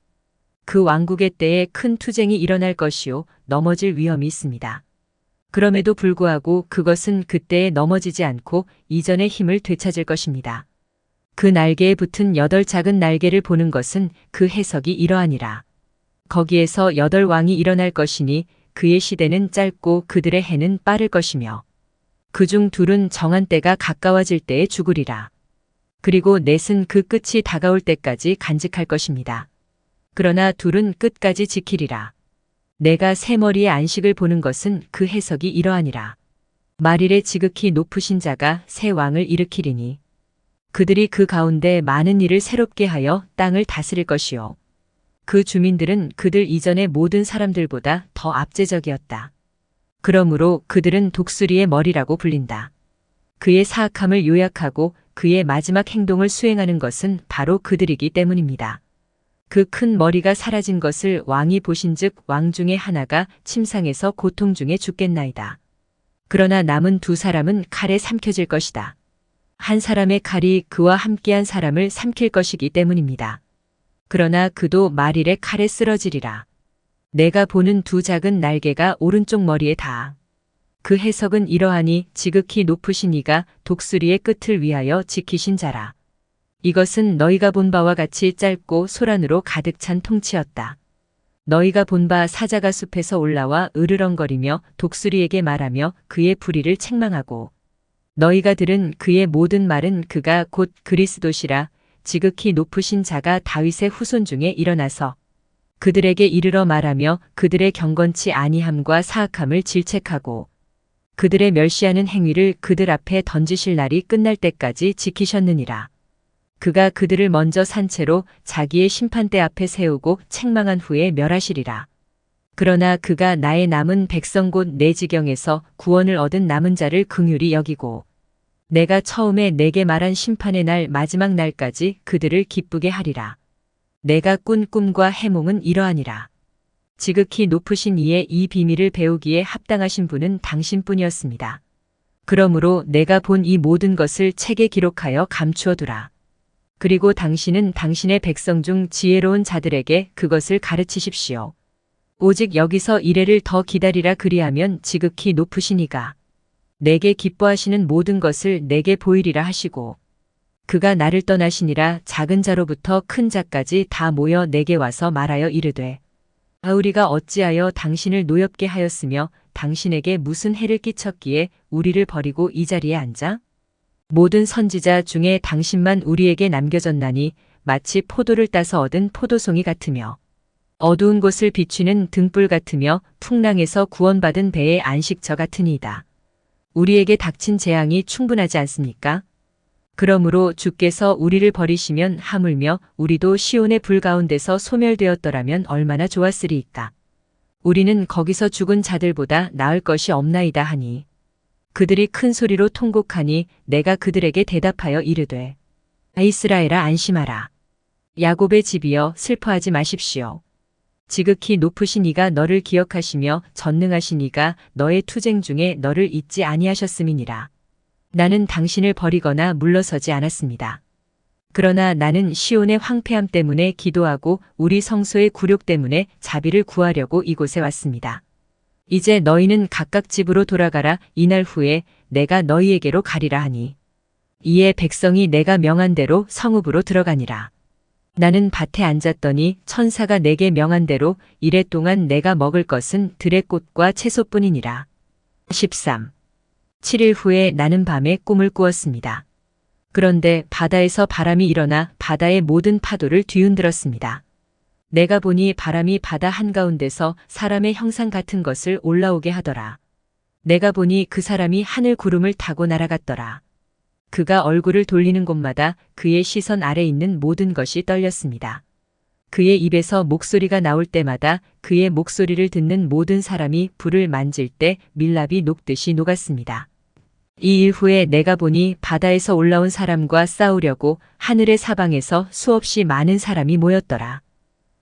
그 왕국의 때에 큰 투쟁이 일어날 것이요 넘어질 위험이 있습니다. 그럼에도 불구하고 그것은 그때에 넘어지지 않고 이전의 힘을 되찾을 것입니다. 그 날개에 붙은 8 작은 날개를 보는 것은 그 해석이 이러하니라. 거기에서 8 왕이 일어날 것이니 그의 시대는 짧고 그들의 해는 빠를 것이며 그중 둘은 정한 때가 가까워질 때에 죽으리라. 그리고 넷은 그 끝이 다가올 때까지 간직할 것입니다. 그러나 둘은 끝까지 지키리라. 내가 새 머리의 안식을 보는 것은 그 해석이 이러하니라. 만일에 지극히 높으신 자가 새 왕을 일으키리니 그들이 그 가운데 많은 일을 새롭게 하여 땅을 다스릴 것이요. 그 주민들은 그들 이전의 모든 사람들보다 더 압제적이었다. 그러므로 그들은 독수리의 머리라고 불린다. 그의 사악함을 요약하고 그의 마지막 행동을 수행하는 것은 바로 그들이기 때문입니다. 그 큰 머리가 사라진 것을 왕이 보신즉 왕 중에 하나가 침상에서 고통 중에 죽겠나이다. 그러나 남은 2 사람은 칼에 삼켜질 것이다. 한 사람의 칼이 그와 함께한 사람을 삼킬 것이기 때문입니다. 그러나 그도 말일의 칼에 쓰러지리라. 내가 보는 두 작은 날개가 오른쪽 머리에 닿아. 그 해석은 이러하니 지극히 높으신 이가 독수리의 끝을 위하여 지키신 자라. 이것은 너희가 본 바와 같이 짧고 소란으로 가득 찬 통치였다. 너희가 본 바 사자가 숲에서 올라와 으르렁거리며 독수리에게 말하며 그의 불의를 책망하고 너희가 들은 그의 모든 말은 그가 곧 그리스도시라. 지극히 높으신 자가 다윗의 후손 중에 일어나서 그들에게 이르러 말하며 그들의 경건치 아니함과 사악함을 질책하고 그들의 멸시하는 행위를 그들 앞에 던지실 날이 끝날 때까지 지키셨느니라. 그가 그들을 먼저 산채로 자기의 심판대 앞에 세우고 책망한 후에 멸하시리라. 그러나 그가 나의 남은 백성 곧 내 지경에서 구원을 얻은 남은 자를 긍휼히 여기고 내가 처음에 내게 말한 심판의 날 마지막 날까지 그들을 기쁘게 하리라. 내가 꾼 꿈과 해몽은 이러하니라. 지극히 높으신 이의 이 비밀을 배우기에 합당하신 분은 당신뿐이었습니다. 그러므로 내가 본 이 모든 것을 책에 기록하여 감추어 두라. 그리고 당신은 당신의 백성 중 지혜로운 자들에게 그것을 가르치십시오. 오직 여기서 이래를 더 기다리라. 그리하면 지극히 높으신 이가 내게 기뻐하시는 모든 것을 내게 보이리라 하시고 그가 나를 떠나시니라. 작은 자로부터 큰 자까지 다 모여 내게 와서 말하여 이르되 우리가 어찌하여 당신을 노엽게 하였으며 당신에게 무슨 해를 끼쳤기에 우리를 버리고 이 자리에 앉아? 모든 선지자 중에 당신만 우리에게 남겨졌나니 마치 포도를 따서 얻은 포도송이 같으며 어두운 곳을 비추는 등불 같으며 풍랑에서 구원받은 배의 안식처 같으니이다. 우리에게 닥친 재앙이 충분하지 않습니까? 그러므로 주께서 우리를 버리시면 하물며 우리도 시온의 불 가운데서 소멸되었더라면 얼마나 좋았으리이까. 우리는 거기서 죽은 자들보다 나을 것이 없나이다 하니 그들이 큰 소리로 통곡하니 내가 그들에게 대답하여 이르되 이스라엘아 안심하라. 야곱의 집이여 슬퍼하지 마십시오. 지극히 높으신 이가 너를 기억하시며 전능하신 이가 너의 투쟁 중에 너를 잊지 아니하셨음이니라. 나는 당신을 버리거나 물러서지 않았습니다. 그러나 나는 시온의 황폐함 때문에 기도하고 우리 성소의 굴욕 때문에 자비를 구하려고 이곳에 왔습니다. 이제 너희는 각각 집으로 돌아가라. 이날 후에 내가 너희에게로 가리라 하니 이에 백성이 내가 명한 대로 성읍으로 들어가니라. 나는 밭에 앉았더니 천사가 내게 명한 대로 이래 동안 내가 먹을 것은 들의 꽃과 채소뿐이니라. 13. 7일 후에 나는 밤에 꿈을 꾸었습니다. 그런데 바다에서 바람이 일어나 바다의 모든 파도를 뒤흔들었습니다. 내가 보니 바람이 바다 한가운데서 사람의 형상 같은 것을 올라오게 하더라. 내가 보니 그 사람이 하늘 구름을 타고 날아갔더라. 그가 얼굴을 돌리는 곳마다 그의 시선 아래 있는 모든 것이 떨렸습니다. 그의 입에서 목소리가 나올 때마다 그의 목소리를 듣는 모든 사람이 불을 만질 때 밀랍이 녹듯이 녹았습니다. 이 일 후에 내가 보니 바다에서 올라온 사람과 싸우려고 하늘의 사방에서 수없이 많은 사람이 모였더라.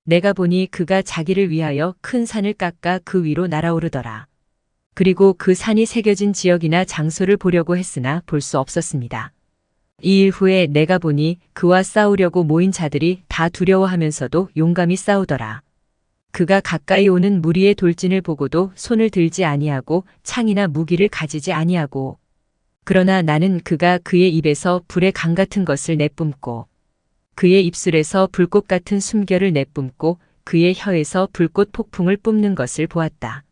내가 보니 그가 자기를 위하여 큰 산을 깎아 그 위로 날아오르더라. 그리고 그 산이 새겨진 지역이나 장소를 보려고 했으나 볼 수 없었습니다. 이 일 후에 내가 보니 그와 싸우려고 모인 자들이 다 두려워하면서도 용감히 싸우더라. 그가 가까이 오는 무리의 돌진을 보고도 손을 들지 아니하고 창이나 무기를 가지지 아니하고 그러나 나는 그가 그의 입에서 불의 강 같은 것을 내뿜고 그의 입술에서 불꽃 같은 숨결을 내뿜고 그의 혀에서 불꽃 폭풍을 뿜는 것을 보았다.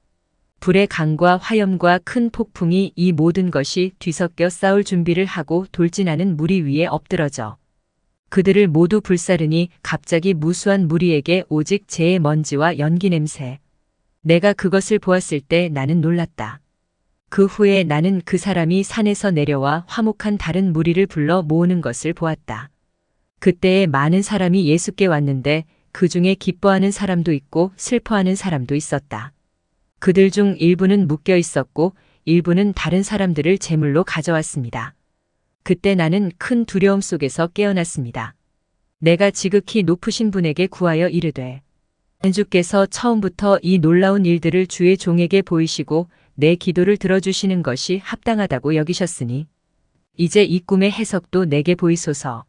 불의 강과 화염과 큰 폭풍이 이 모든 것이 뒤섞여 싸울 준비를 하고 돌진하는 무리 위에 엎드러져 그들을 모두 불사르니 갑자기 무수한 무리에게 오직 재의 먼지와 연기 냄새. 내가 그것을 보았을 때 나는 놀랐다. 그 후에 나는 그 사람이 산에서 내려와 화목한 다른 무리를 불러 모으는 것을 보았다. 그때에 많은 사람이 예수께 왔는데 그 중에 기뻐하는 사람도 있고 슬퍼하는 사람도 있었다. 그들 중 일부는 묶여 있었고 일부는 다른 사람들을 제물로 가져왔습니다. 그때 나는 큰 두려움 속에서 깨어났습니다. 내가 지극히 높으신 분에게 구하여 이르되 주께서 처음부터 이 놀라운 일들을 주의 종에게 보이시고 내 기도를 들어주시는 것이 합당하다고 여기셨으니 이제 이 꿈의 해석도 내게 보이소서.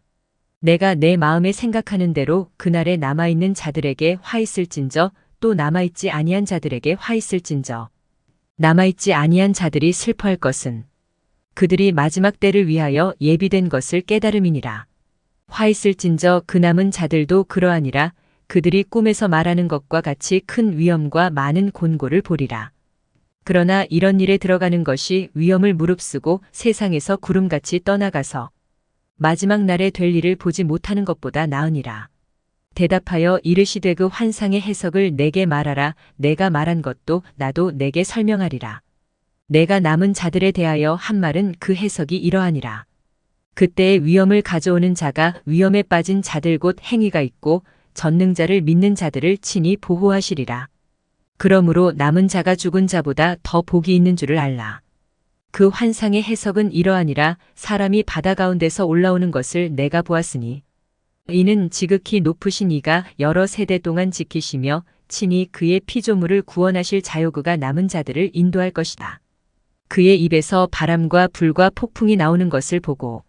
내가 내 마음에 생각하는 대로 그날에 남아있는 자들에게 화 있을진저 또 남아있지 아니한 자들에게 화 있을진저. 남아있지 아니한 자들이 슬퍼할 것은 그들이 마지막 때를 위하여 예비된 것을 깨달음이니라. 화 있을진저 그 남은 자들도 그러하니라. 그들이 꿈에서 말하는 것과 같이 큰 위험과 많은 곤고를 보리라. 그러나 이런 일에 들어가는 것이 위험을 무릅쓰고 세상에서 구름같이 떠나가서 마지막 날에 될 일을 보지 못하는 것보다 나으니라. 대답하여 이르시되 그 환상의 해석을 내게 말하라. 내가 말한 것도 나도 내게 설명하리라. 내가 남은 자들에 대하여 한 말은 그 해석이 이러하니라. 그때의 위험을 가져오는 자가 위험에 빠진 자들 곧 행위가 있고 전능자를 믿는 자들을 친히 보호하시리라. 그러므로 남은 자가 죽은 자보다 더 복이 있는 줄을 알라. 그 환상의 해석은 이러하니라. 사람이 바다 가운데서 올라오는 것을 내가 보았으니 이는 지극히 높으신 이가 여러 세대 동안 지키시며 친히 그의 피조물을 구원하실 자요그가 남은 자들을 인도할 것이다. 그의 입에서 바람과 불과 폭풍이 나오는 것을 보고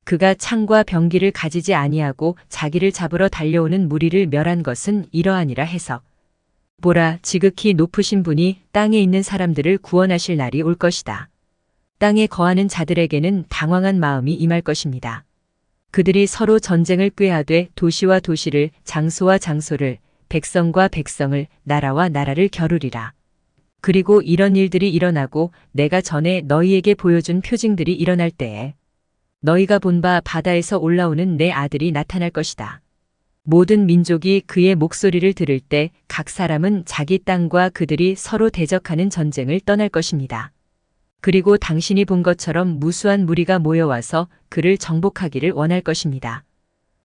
그가 창과 병기를 가지지 아니하고 자기를 잡으러 달려오는 무리를 멸한 것은 이러하니라 해석. 보라, 지극히 높으신 분이 땅에 있는 사람들을 구원하실 날이 올 것이다. 땅에 거하는 자들에게는 당황한 마음이 임할 것입니다. 그들이 서로 전쟁을 꾀하되 도시와 도시를, 장소와 장소를, 백성과 백성을, 나라와 나라를 겨루리라. 그리고 이런 일들이 일어나고 내가 전에 너희에게 보여준 표징들이 일어날 때에 너희가 본 바 바다에서 올라오는 내 아들이 나타날 것이다. 모든 민족이 그의 목소리를 들을 때 각 사람은 자기 땅과 그들이 서로 대적하는 전쟁을 떠날 것입니다. 그리고 당신이 본 것처럼 무수한 무리가 모여와서 그를 정복하기를 원할 것입니다.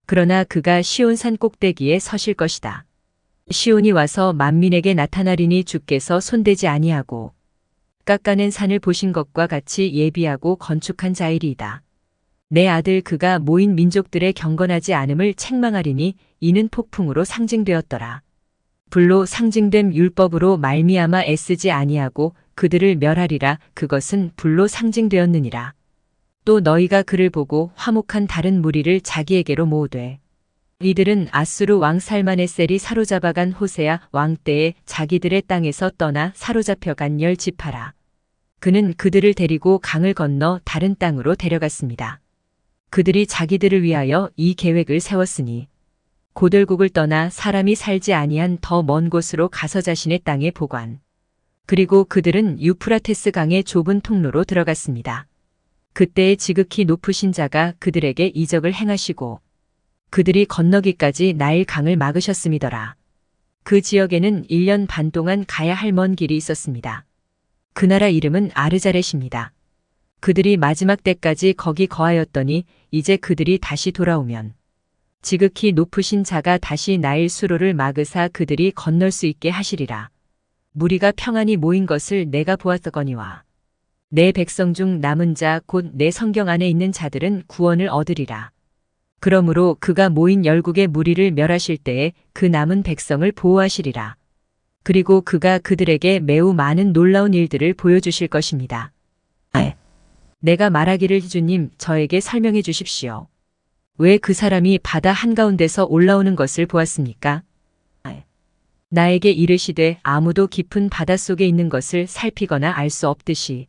그러나 그가 시온산 꼭대기에 서실 것이다. 시온이 와서 만민에게 나타나리니 주께서 손대지 아니하고 깎아낸 산을 보신 것과 같이 예비하고 건축한 자이리이다. 내 아들 그가 모인 민족들의 경건하지 않음을 책망하리니 이는 폭풍으로 상징되었더라. 불로 상징된 율법으로 말미암아 애쓰지 아니하고 그들을 멸하리라. 그것은 불로 상징되었느니라. 또 너희가 그를 보고 화목한 다른 무리를 자기에게로 모으되 이들은 아수르 왕 살마네셀이 사로잡아간 호세아 왕 때에 자기들의 땅에서 떠나 사로잡혀간 10지파라. 그는 그들을 데리고 강을 건너 다른 땅으로 데려갔습니다. 그들이 자기들을 위하여 이 계획을 세웠으니 고들국을 떠나 사람이 살지 아니한 더 먼 곳으로 가서 자신의 땅에 보관. 그리고 그들은 유프라테스 강의 좁은 통로로 들어갔습니다. 그때에 지극히 높으신 자가 그들에게 이적을 행하시고 그들이 건너기까지 나일 강을 막으셨음이더라. 그 지역에는 1년 반 동안 가야 할 먼 길이 있었습니다. 그 나라 이름은 아르자렛입니다. 그들이 마지막 때까지 거기 거하였더니 이제 그들이 다시 돌아오면 지극히 높으신 자가 다시 나일 수로를 막으사 그들이 건널 수 있게 하시리라. 무리가 평안히 모인 것을 내가 보았더거니와 내 백성 중 남은 자 곧 내 성경 안에 있는 자들은 구원을 얻으리라. 그러므로 그가 모인 열국의 무리를 멸하실 때에 그 남은 백성을 보호하시리라. 그리고 그가 그들에게 매우 많은 놀라운 일들을 보여주실 것입니다. 내가 말하기를 주님 저에게 설명해 주십시오. 왜 그 사람이 바다 한가운데서 올라오는 것을 보았습니까? 나에게 이르시되 아무도 깊은 바닷속에 있는 것을 살피거나 알 수 없듯이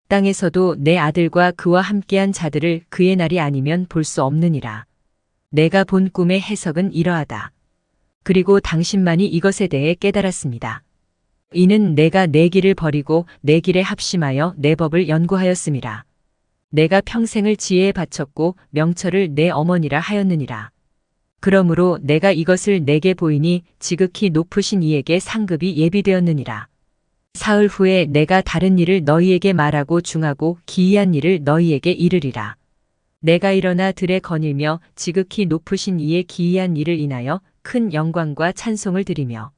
땅에서도 내 아들과 그와 함께한 자들을 그의 날이 아니면 볼 수 없느니라. 내가 본 꿈의 해석은 이러하다. 그리고 당신만이 이것에 대해 깨달았습니다. 이는 내가 내 길을 버리고 내 길에 합심하여 내 법을 연구하였음이라. 내가 평생을 지혜에 바쳤고 명철을 내 어머니라 하였느니라. 그러므로 내가 이것을 내게 보이니 지극히 높으신 이에게 상급이 예비되었느니라. 사흘 후에 내가 다른 일을 너희에게 말하고 중하고 기이한 일을 너희에게 이르리라. 내가 일어나 들에 거닐며 지극히 높으신 이의 기이한 일을 인하여 큰 영광과 찬송을 드리며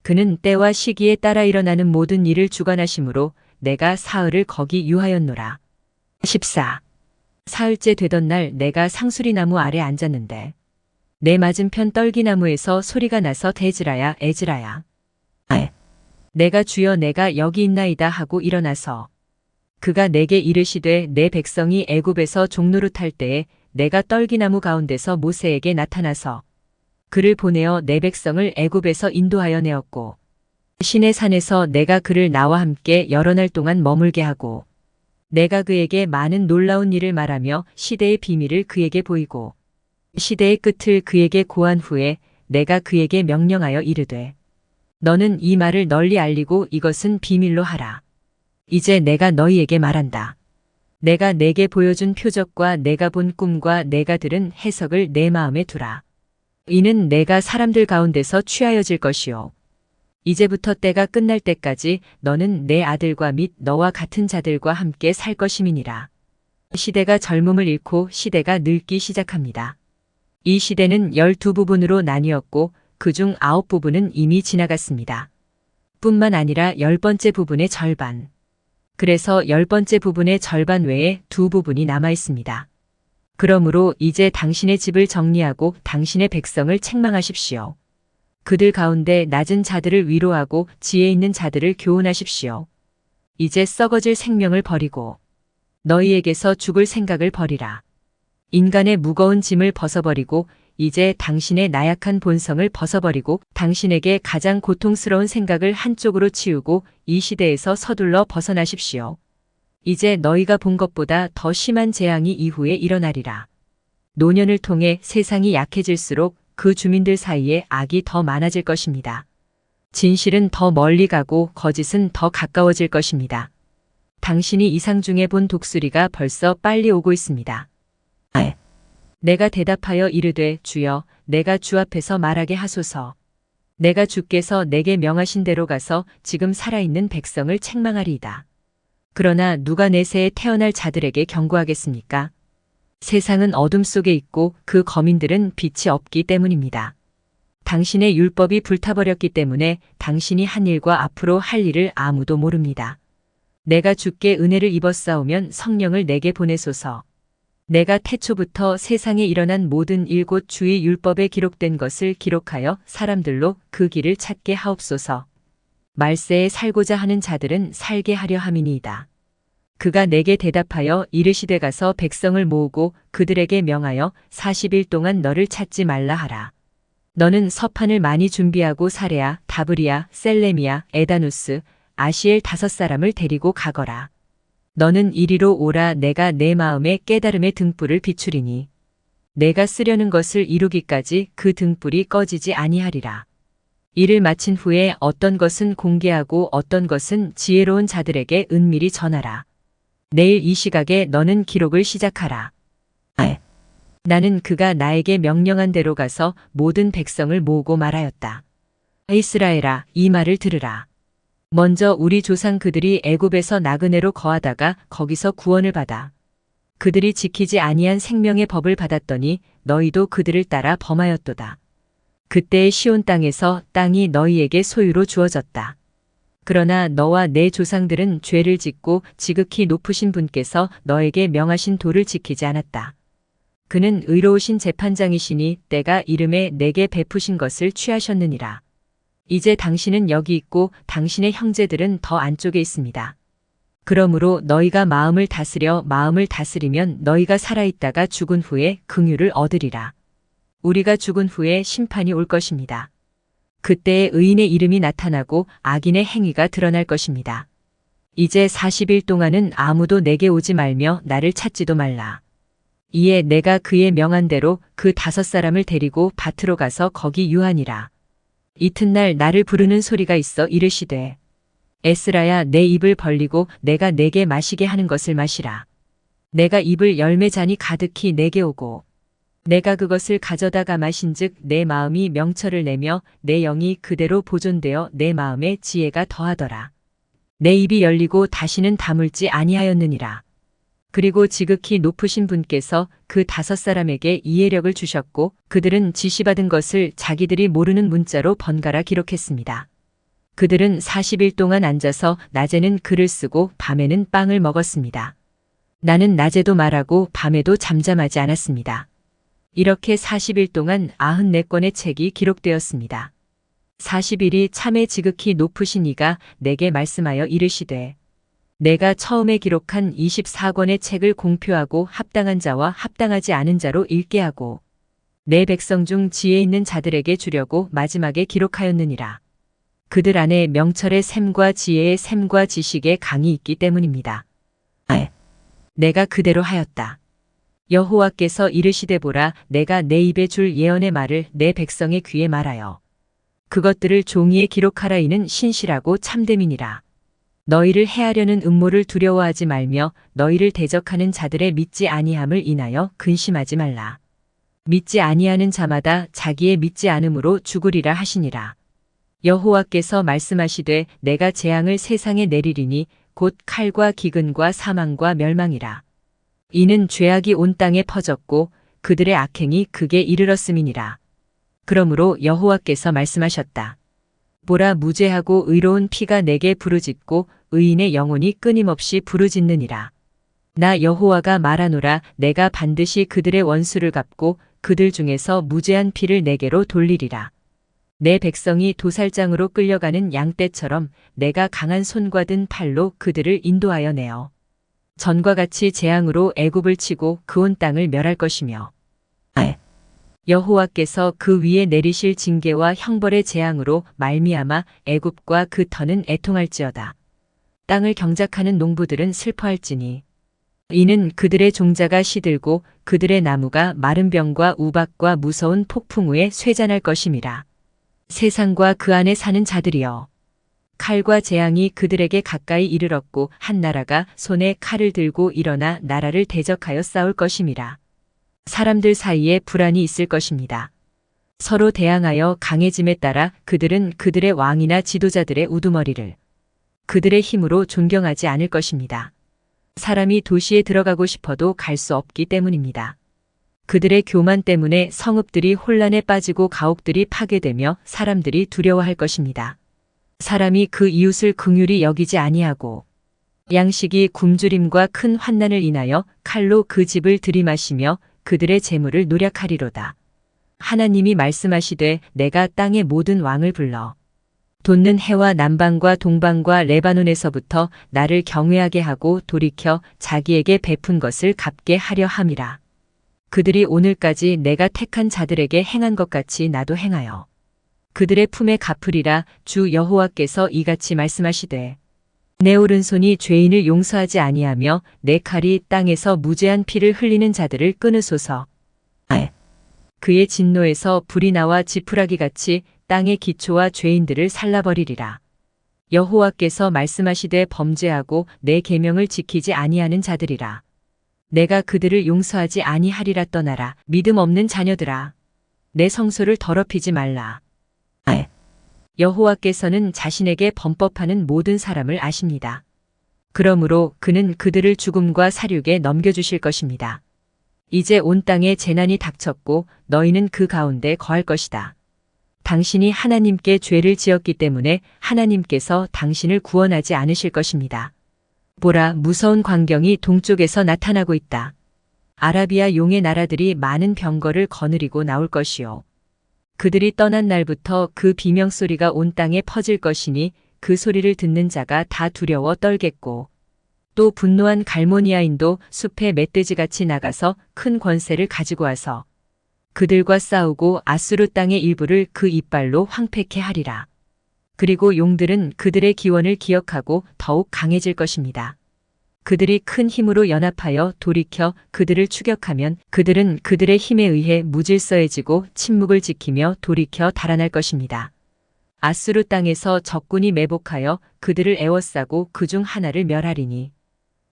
그는 때와 시기에 따라 일어나는 모든 일을 주관하심으로 내가 사흘을 거기 유하였노라. 14. 사흘째 되던 날 내가 상수리나무 아래 앉았는데 내 맞은편 떨기나무에서 소리가 나서 대즈라야 에즈라야. 내가 주여 내가 여기 있나이다 하고 일어나서 그가 내게 이르시되 내 백성이 애굽에서 종노릇할 때에 내가 떨기나무 가운데서 모세에게 나타나서 그를 보내어 내 백성을 애굽에서 인도하여 내었고 시내 산에서 내가 그를 나와 함께 여러 날 동안 머물게 하고 내가 그에게 많은 놀라운 일을 말하며 시대의 비밀을 그에게 보이고 시대의 끝을 그에게 고한 후에 내가 그에게 명령하여 이르되 너는 이 말을 널리 알리고 이것은 비밀로 하라. 이제 내가 너희에게 말한다. 내가 내게 보여준 표적과 내가 본 꿈과 내가 들은 해석을 내 마음에 두라. 이는 내가 사람들 가운데서 취하여질 것이요. 이제부터 때가 끝날 때까지 너는 내 아들과 및 너와 같은 자들과 함께 살 것임이니라. 시대가 젊음을 잃고 시대가 늙기 시작합니다. 이 시대는 12부분으로 나뉘었고 그중 9부분은 이미 지나갔습니다. 뿐만 아니라 10번째 부분의 절반. 그래서 10번째 부분의 절반 외에 2부분이 남아 있습니다. 그러므로 이제 당신의 집을 정리하고 당신의 백성을 책망하십시오. 그들 가운데 낮은 자들을 위로하고 지혜 있는 자들을 교훈하십시오. 이제 썩어질 생명을 버리고 너희에게서 죽을 생각을 버리라. 인간의 무거운 짐을 벗어버리고 이제 당신의 나약한 본성을 벗어버리고 당신에게 가장 고통스러운 생각을 한쪽으로 치우고 이 시대에서 서둘러 벗어나십시오. 이제 너희가 본 것보다 더 심한 재앙이 이후에 일어나리라. 노년을 통해 세상이 약해질수록 그 주민들 사이에 악이 더 많아질 것입니다. 진실은 더 멀리 가고 거짓은 더 가까워질 것입니다. 당신이 이상 중에 본 독수리가 벌써 빨리 오고 있습니다. 내가 대답하여 이르되 주여 내가 주 앞에서 말하게 하소서. 내가 주께서 내게 명하신 대로 가서 지금 살아있는 백성을 책망하리이다. 그러나 누가 내세에 태어날 자들에게 경고하겠습니까? 세상은 어둠 속에 있고 그 거민들은 빛이 없기 때문입니다. 당신의 율법이 불타버렸기 때문에 당신이 한 일과 앞으로 할 일을 아무도 모릅니다. 내가 주께 은혜를 입었사오면 성령을 내게 보내소서. 내가 태초부터 세상에 일어난 모든 일 곧 주의 율법에 기록된 것을 기록하여 사람들로 그 길을 찾게 하옵소서. 말세에 살고자 하는 자들은 살게 하려 함이니이다. 그가 내게 대답하여 이르시되 가서 백성을 모으고 그들에게 명하여 40일 동안 너를 찾지 말라 하라. 너는 서판을 많이 준비하고 사레아, 다브리아, 셀레미아, 에다누스, 아시엘 5사람을 데리고 가거라. 너는 이리로 오라. 내가 내 마음에 깨달음의 등불을 비추리니 내가 쓰려는 것을 이루기까지 그 등불이 꺼지지 아니하리라. 이를 마친 후에 어떤 것은 공개하고 어떤 것은 지혜로운 자들에게 은밀히 전하라. 내일 이 시각에 너는 기록을 시작하라. 나는 그가 나에게 명령한 대로 가서 모든 백성을 모으고 말하였다. 이스라엘아, 이 말을 들으라. 먼저 우리 조상 그들이 애굽에서 나그네로 거하다가 거기서 구원을 받아 그들이 지키지 아니한 생명의 법을 받았더니 너희도 그들을 따라 범하였도다. 그때의 시온 땅에서 땅이 너희에게 소유로 주어졌다. 그러나 너와 내 조상들은 죄를 짓고 지극히 높으신 분께서 너에게 명하신 도를 지키지 않았다. 그는 의로우신 재판장이시니 때가 이름에 내게 베푸신 것을 취하셨느니라. 이제 당신은 여기 있고 당신의 형제들은 더 안쪽에 있습니다. 그러므로 너희가 마음을 다스리면 너희가 살아있다가 죽은 후에 긍휼을 얻으리라. 우리가 죽은 후에 심판이 올 것입니다. 그때에 의인의 이름이 나타나고 악인의 행위가 드러날 것입니다. 이제 40일 동안은 아무도 내게 오지 말며 나를 찾지도 말라. 이에 내가 그의 명한 대로 그 5사람을 데리고 밭으로 가서 거기 유하니라. 이튿날 나를 부르는 소리가 있어 이르시되 에스라야 내 입을 벌리고 내가 내게 마시게 하는 것을 마시라. 내가 입을 열매 잔이 가득히 내게 오고 내가 그것을 가져다가 마신즉 내 마음이 명철을 내며 내 영이 그대로 보존되어 내 마음에 지혜가 더하더라. 내 입이 열리고 다시는 다물지 아니하였느니라. 그리고 지극히 높으신 분께서 그 5사람에게 이해력을 주셨고 그들은 지시받은 것을 자기들이 모르는 문자로 번갈아 기록했습니다. 그들은 40일 동안 앉아서 낮에는 글을 쓰고 밤에는 빵을 먹었습니다. 나는 낮에도 말하고 밤에도 잠잠하지 않았습니다. 이렇게 40일 동안 94권의 책이 기록되었습니다. 40일이 참에 지극히 높으신 이가 내게 말씀하여 이르시되 내가 처음에 기록한 24권의 책을 공표하고 합당한 자와 합당하지 않은 자로 읽게 하고 내 백성 중 지혜 있는 자들에게 주려고 마지막에 기록하였느니라. 그들 안에 명철의 샘과 지혜의 샘과 지식의 강이 있기 때문입니다. 내가 그대로 하였다. 여호와께서 이르시되 보라, 내가 내 입에 줄 예언의 말을 내 백성의 귀에 말하여 그것들을 종이에 기록하라. 이는 신실하고 참됨이니라. 너희를 해하려는 음모를 두려워하지 말며 너희를 대적하는 자들의 믿지 아니함을 인하여 근심하지 말라. 믿지 아니하는 자마다 자기의 믿지 않음으로 죽으리라 하시니라. 여호와께서 말씀하시되 내가 재앙을 세상에 내리리니 곧 칼과 기근과 사망과 멸망이라. 이는 죄악이 온 땅에 퍼졌고 그들의 악행이 극에 이르렀음이니라. 그러므로 여호와께서 말씀하셨다. 보라, 무죄하고 의로운 피가 내게 부르짖고 의인의 영혼이 끊임없이 부르짖느니라. 나 여호와가 말하노라. 내가 반드시 그들의 원수를 갚고 그들 중에서 무죄한 피를 내게로 돌리리라. 내 백성이 도살장으로 끌려가는 양떼처럼 내가 강한 손과 든 팔로 그들을 인도하여 내어 전과 같이 재앙으로 애굽을 치고 그 온 땅을 멸할 것이며 여호와께서 그 위에 내리실 징계와 형벌의 재앙으로 말미암아 애굽과 그 터는 애통할지어다. 땅을 경작하는 농부들은 슬퍼할지니 이는 그들의 종자가 시들고 그들의 나무가 마른 병과 우박과 무서운 폭풍 후에 쇠잔할 것임이라. 세상과 그 안에 사는 자들이여, 칼과 재앙이 그들에게 가까이 이르렀고 한 나라가 손에 칼을 들고 일어나 나라를 대적하여 싸울 것임이라. 사람들 사이에 불안이 있을 것입니다. 서로 대항하여 강해짐에 따라 그들은 그들의 왕이나 지도자들의 우두머리를 그들의 힘으로 존경하지 않을 것입니다. 사람이 도시에 들어가고 싶어도 갈 수 없기 때문입니다. 그들의 교만 때문에 성읍들이 혼란에 빠지고 가옥들이 파괴되며 사람들이 두려워할 것입니다. 사람이 그 이웃을 긍휼히 여기지 아니하고 양식이 굶주림과 큰 환난을 인하여 칼로 그 집을 들이마시며 그들의 재물을 노략하리로다. 하나님이 말씀하시되 내가 땅의 모든 왕을 불러 돋는 해와 남방과 동방과 레바논에서부터 나를 경외하게 하고 돌이켜 자기에게 베푼 것을 갚게 하려 함이라. 그들이 오늘까지 내가 택한 자들에게 행한 것 같이 나도 행하여 그들의 품에 갚으리라. 주 여호와께서 이같이 말씀하시되 내 오른손이 죄인을 용서하지 아니하며 내 칼이 땅에서 무죄한 피를 흘리는 자들을 끊으소서. 그의 진노에서 불이 나와 지푸라기 같이 땅의 기초와 죄인들을 살라버리리라. 여호와께서 말씀하시되 범죄하고 내 계명을 지키지 아니하는 자들이라. 내가 그들을 용서하지 아니하리라. 떠나라, 믿음 없는 자녀들아. 내 성소를 더럽히지 말라. 여호와께서는 자신에게 범법하는 모든 사람을 아십니다. 그러므로 그는 그들을 죽음과 사륙에 넘겨주실 것입니다. 이제 온 땅에 재난이 닥쳤고 너희는 그 가운데 거할 것이다. 당신이 하나님께 죄를 지었기 때문에 하나님께서 당신을 구원하지 않으실 것입니다. 보라, 무서운 광경이 동쪽에서 나타나고 있다. 아라비아 용의 나라들이 많은 병거를 거느리고 나올 것이요. 그들이 떠난 날부터 그 비명소리가 온 땅에 퍼질 것이니 그 소리를 듣는 자가 다 두려워 떨겠고 또 분노한 갈모니아인도 숲에 멧돼지같이 나가서 큰 권세를 가지고 와서 그들과 싸우고 아수르 땅의 일부를 그 이빨로 황폐케 하리라. 그리고 용들은 그들의 기원을 기억하고 더욱 강해질 것입니다. 그들이 큰 힘으로 연합하여 돌이켜 그들을 추격하면 그들은 그들의 힘에 의해 무질서해지고 침묵을 지키며 돌이켜 달아날 것입니다. 아수르 땅에서 적군이 매복하여 그들을 에워싸고 그중 하나를 멸하리니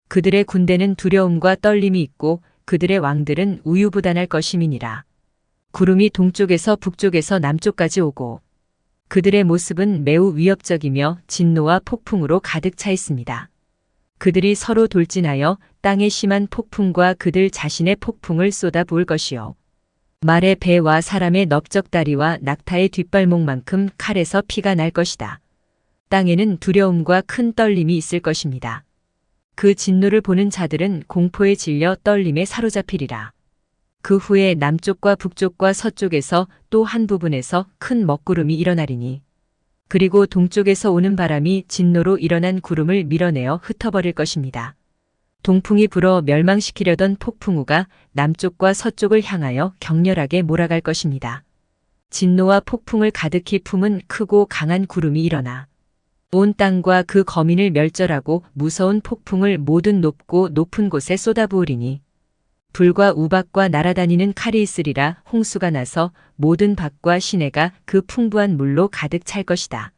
그들의 군대는 두려움과 떨림이 있고 그들의 왕들은 우유부단할 것임이니라. 구름이 동쪽에서 북쪽에서 남쪽까지 오고 그들의 모습은 매우 위협적이며 진노와 폭풍으로 가득 차 있습니다. 그들이 서로 돌진하여 땅의 심한 폭풍과 그들 자신의 폭풍을 쏟아부을 것이요. 말의 배와 사람의 넓적다리와 낙타의 뒷발목만큼 칼에서 피가 날 것이다. 땅에는 두려움과 큰 떨림이 있을 것입니다. 그 진노를 보는 자들은 공포에 질려 떨림에 사로잡히리라. 그 후에 남쪽과 북쪽과 서쪽에서 또 한 부분에서 큰 먹구름이 일어나리니 그리고 동쪽에서 오는 바람이 진노로 일어난 구름을 밀어내어 흩어버릴 것입니다. 동풍이 불어 멸망시키려던 폭풍우가 남쪽과 서쪽을 향하여 격렬하게 몰아갈 것입니다. 진노와 폭풍을 가득히 품은 크고 강한 구름이 일어나 온 땅과 그 거민을 멸절하고 무서운 폭풍을 모든 높고 높은 곳에 쏟아부으리니 불과 우박과 날아다니는 칼이 있으리라. 홍수가 나서 모든 밭과 시내가 그 풍부한 물로 가득 찰 것이다.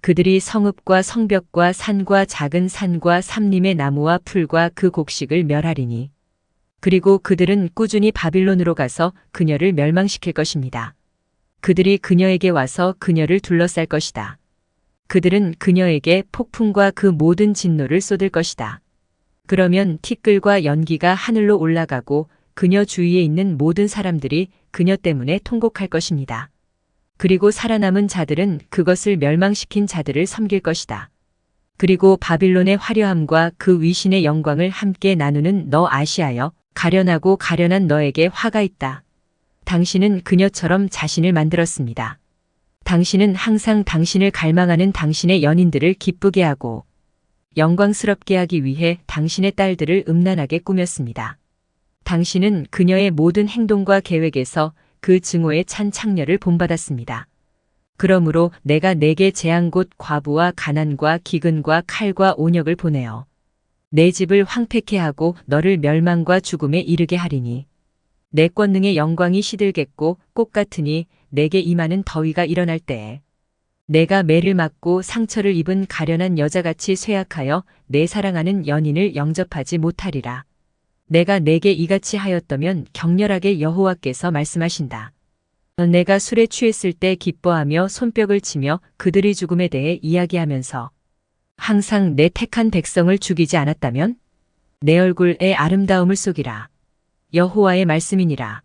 그들이 성읍과 성벽과 산과 작은 산과 삼림의 나무와 풀과 그 곡식을 멸하리니 그리고 그들은 꾸준히 바빌론으로 가서 그녀를 멸망시킬 것입니다. 그들이 그녀에게 와서 그녀를 둘러쌀 것이다. 그들은 그녀에게 폭풍과 그 모든 진노를 쏟을 것이다. 그러면 티끌과 연기가 하늘로 올라가고 그녀 주위에 있는 모든 사람들이 그녀 때문에 통곡할 것입니다. 그리고 살아남은 자들은 그것을 멸망시킨 자들을 섬길 것이다. 그리고 바빌론의 화려함과 그 위신의 영광을 함께 나누는 너 아시아여, 가련하고 가련한 너에게 화가 있다. 당신은 그녀처럼 자신을 만들었습니다. 당신은 항상 당신을 갈망하는 당신의 연인들을 기쁘게 하고 영광스럽게 하기 위해 당신의 딸들을 음란하게 꾸몄습니다. 당신은 그녀의 모든 행동과 계획에서 그 증오에 찬 창녀를 본받았습니다. 그러므로 내가 내게 재앙 곧 과부와 가난과 기근과 칼과 온역을 보내어 내 집을 황폐케 하고 너를 멸망과 죽음에 이르게 하리니 내 권능의 영광이 시들겠고 꽃 같으니 내게 임하는 더위가 일어날 때에 내가 매를 맞고 상처를 입은 가련한 여자같이 쇠약하여 내 사랑하는 연인을 영접하지 못하리라. 내가 내게 이같이 하였다면 격렬하게 여호와께서 말씀하신다. 내가 술에 취했을 때 기뻐하며 손뼉을 치며 그들의 죽음에 대해 이야기하면서 항상 내 택한 백성을 죽이지 않았다면 내 얼굴의 아름다움을 속이라. 여호와의 말씀이니라.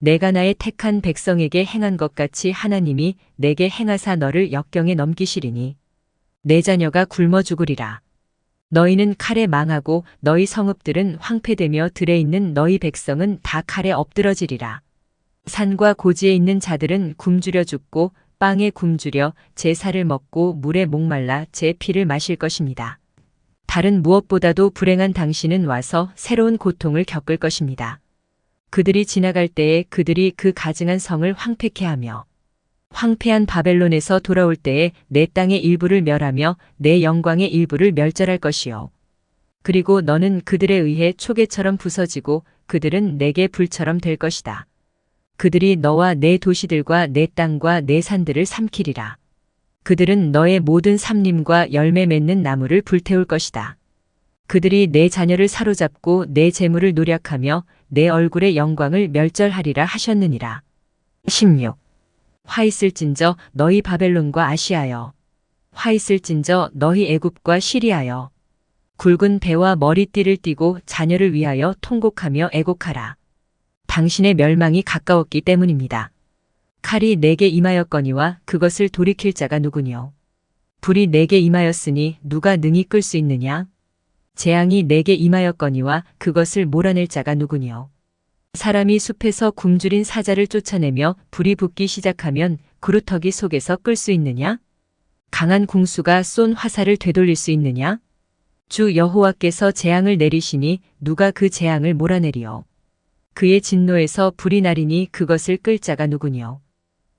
내가 나의 택한 백성에게 행한 것 같이 하나님이 내게 행하사 너를 역경에 넘기시리니 내 자녀가 굶어 죽으리라. 너희는 칼에 망하고 너희 성읍들은 황폐되며 들에 있는 너희 백성은 다 칼에 엎드러지리라. 산과 고지에 있는 자들은 굶주려 죽고 빵에 굶주려 제 살을 먹고 물에 목말라 제 피를 마실 것입니다. 다른 무엇보다도 불행한 당신은 와서 새로운 고통을 겪을 것입니다. 그들이 지나갈 때에 그들이 그 가증한 성을 황폐케 하며 황폐한 바벨론에서 돌아올 때에 내 땅의 일부를 멸하며 내 영광의 일부를 멸절할 것이요. 그리고 너는 그들에 의해 초계처럼 부서지고 그들은 내게 불처럼 될 것이다. 그들이 너와 내 도시들과 내 땅과 내 산들을 삼키리라. 그들은 너의 모든 삼림과 열매 맺는 나무를 불태울 것이다. 그들이 내 자녀를 사로잡고 내 재물을 노략하며 내 얼굴의 영광을 멸절하리라 하셨느니라. 16. 화 있을진저 너희 바벨론과 아시아여. 화 있을진저 너희 애굽과 시리아여. 굵은 배와 머리띠를 띠고 자녀를 위하여 통곡하며 애곡하라. 당신의 멸망이 가까웠기 때문입니다. 칼이 내게 임하였거니와 그것을 돌이킬 자가 누구뇨. 불이 내게 임하였으니 누가 능히 끌 수 있느냐. 재앙이 내게 임하였거니와 그것을 몰아낼 자가 누구뇨. 사람이 숲에서 굶주린 사자를 쫓아내며 불이 붙기 시작하면 그루터기 속에서 끌 수 있느냐? 강한 궁수가 쏜 화살을 되돌릴 수 있느냐? 주 여호와께서 재앙을 내리시니 누가 그 재앙을 몰아내리요. 그의 진노에서 불이 나리니 그것을 끌 자가 누구뇨.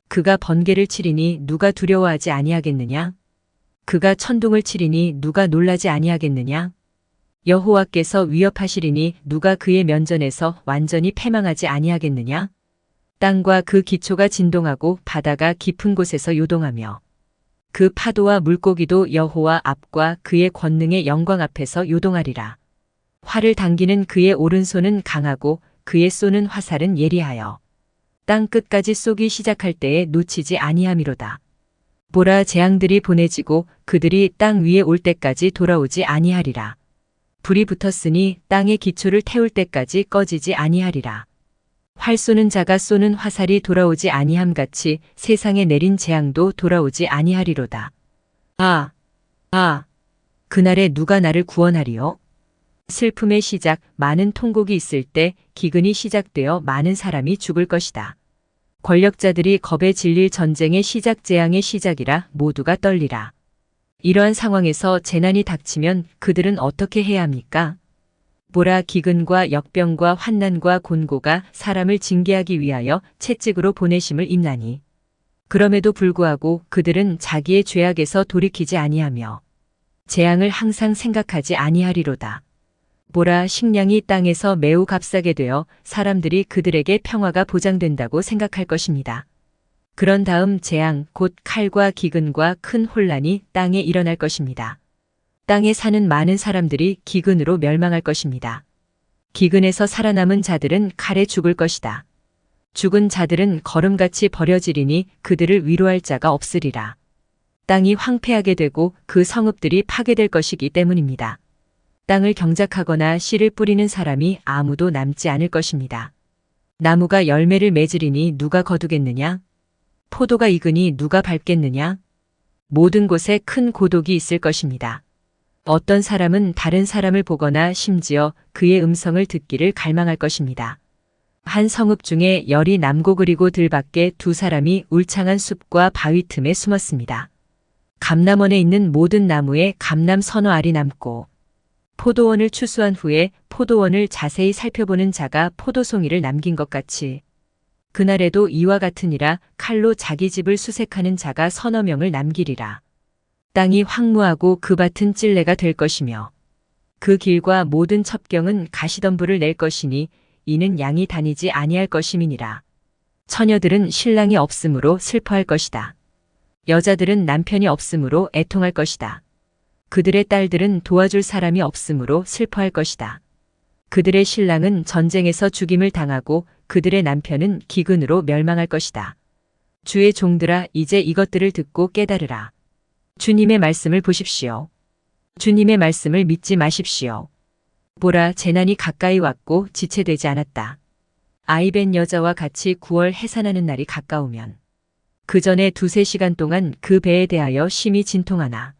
그가 번개를 치리니 누가 두려워하지 아니하겠느냐? 그가 천둥을 치리니 누가 놀라지 아니하겠느냐? 여호와께서 위협하시리니 누가 그의 면전에서 완전히 패망하지 아니하겠느냐? 땅과 그 기초가 진동하고 바다가 깊은 곳에서 요동하며 그 파도와 물고기도 여호와 앞과 그의 권능의 영광 앞에서 요동하리라. 활을 당기는 그의 오른손은 강하고 그의 쏘는 화살은 예리하여 땅 끝까지 쏘기 시작할 때에 놓치지 아니함이로다. 보라, 재앙들이 보내지고 그들이 땅 위에 올 때까지 돌아오지 아니하리라. 불이 붙었으니 땅의 기초를 태울 때까지 꺼지지 아니하리라. 활 쏘는 자가 쏘는 화살이 돌아오지 아니함 같이 세상에 내린 재앙도 돌아오지 아니하리로다. 그날에 누가 나를 구원하리요? 슬픔의 시작, 많은 통곡이 있을 때 기근이 시작되어 많은 사람이 죽을 것이다. 권력자들이 겁에 질릴 전쟁의 시작 재앙의 시작이라 모두가 떨리라. 이러한 상황에서 재난이 닥치면 그들은 어떻게 해야 합니까? 보라, 기근과 역병과 환난과 곤고가 사람을 징계하기 위하여 채찍으로 보내심을 입나니. 그럼에도 불구하고 그들은 자기의 죄악에서 돌이키지 아니하며 재앙을 항상 생각하지 아니하리로다. 보라, 식량이 땅에서 매우 값싸게 되어 사람들이 그들에게 평화가 보장된다고 생각할 것입니다. 그런 다음 재앙, 곧 칼과 기근과 큰 혼란이 땅에 일어날 것입니다. 땅에 사는 많은 사람들이 기근으로 멸망할 것입니다. 기근에서 살아남은 자들은 칼에 죽을 것이다. 죽은 자들은 거름같이 버려지리니 그들을 위로할 자가 없으리라. 땅이 황폐하게 되고 그 성읍들이 파괴될 것이기 때문입니다. 땅을 경작하거나 씨를 뿌리는 사람이 아무도 남지 않을 것입니다. 나무가 열매를 맺으리니 누가 거두겠느냐? 포도가 익으니 누가 밟겠느냐? 모든 곳에 큰 고독이 있을 것입니다. 어떤 사람은 다른 사람을 보거나 심지어 그의 음성을 듣기를 갈망할 것입니다. 한 성읍 중에 열이 남고 그리고 들밖에 두 사람이 울창한 숲과 바위 틈에 숨었습니다. 감람원에 있는 모든 나무에 감람 서너 알이 남고 포도원을 추수한 후에 포도원을 자세히 살펴보는 자가 포도송이를 남긴 것 같이 그날에도 이와 같으니라. 칼로 자기 집을 수색하는 자가 서너 명을 남기리라. 땅이 황무하고 그 밭은 찔레가 될 것이며 그 길과 모든 첩경은 가시덤불을 낼 것이니 이는 양이 다니지 아니할 것임이니라. 처녀들은 신랑이 없으므로 슬퍼할 것이다. 여자들은 남편이 없으므로 애통할 것이다. 그들의 딸들은 도와줄 사람이 없으므로 슬퍼할 것이다. 그들의 신랑은 전쟁에서 죽임을 당하고 그들의 남편은 기근으로 멸망할 것이다. 주의 종들아, 이제 이것들을 듣고 깨달으라. 주님의 말씀을 보십시오. 주님의 말씀을 믿지 마십시오. 보라, 재난이 가까이 왔고 지체되지 않았다. 아이 뵌 여자와 같이 9월 해산하는 날이 가까우면 그 전에 2~3시간 동안 그 배에 대하여 심히 진통하나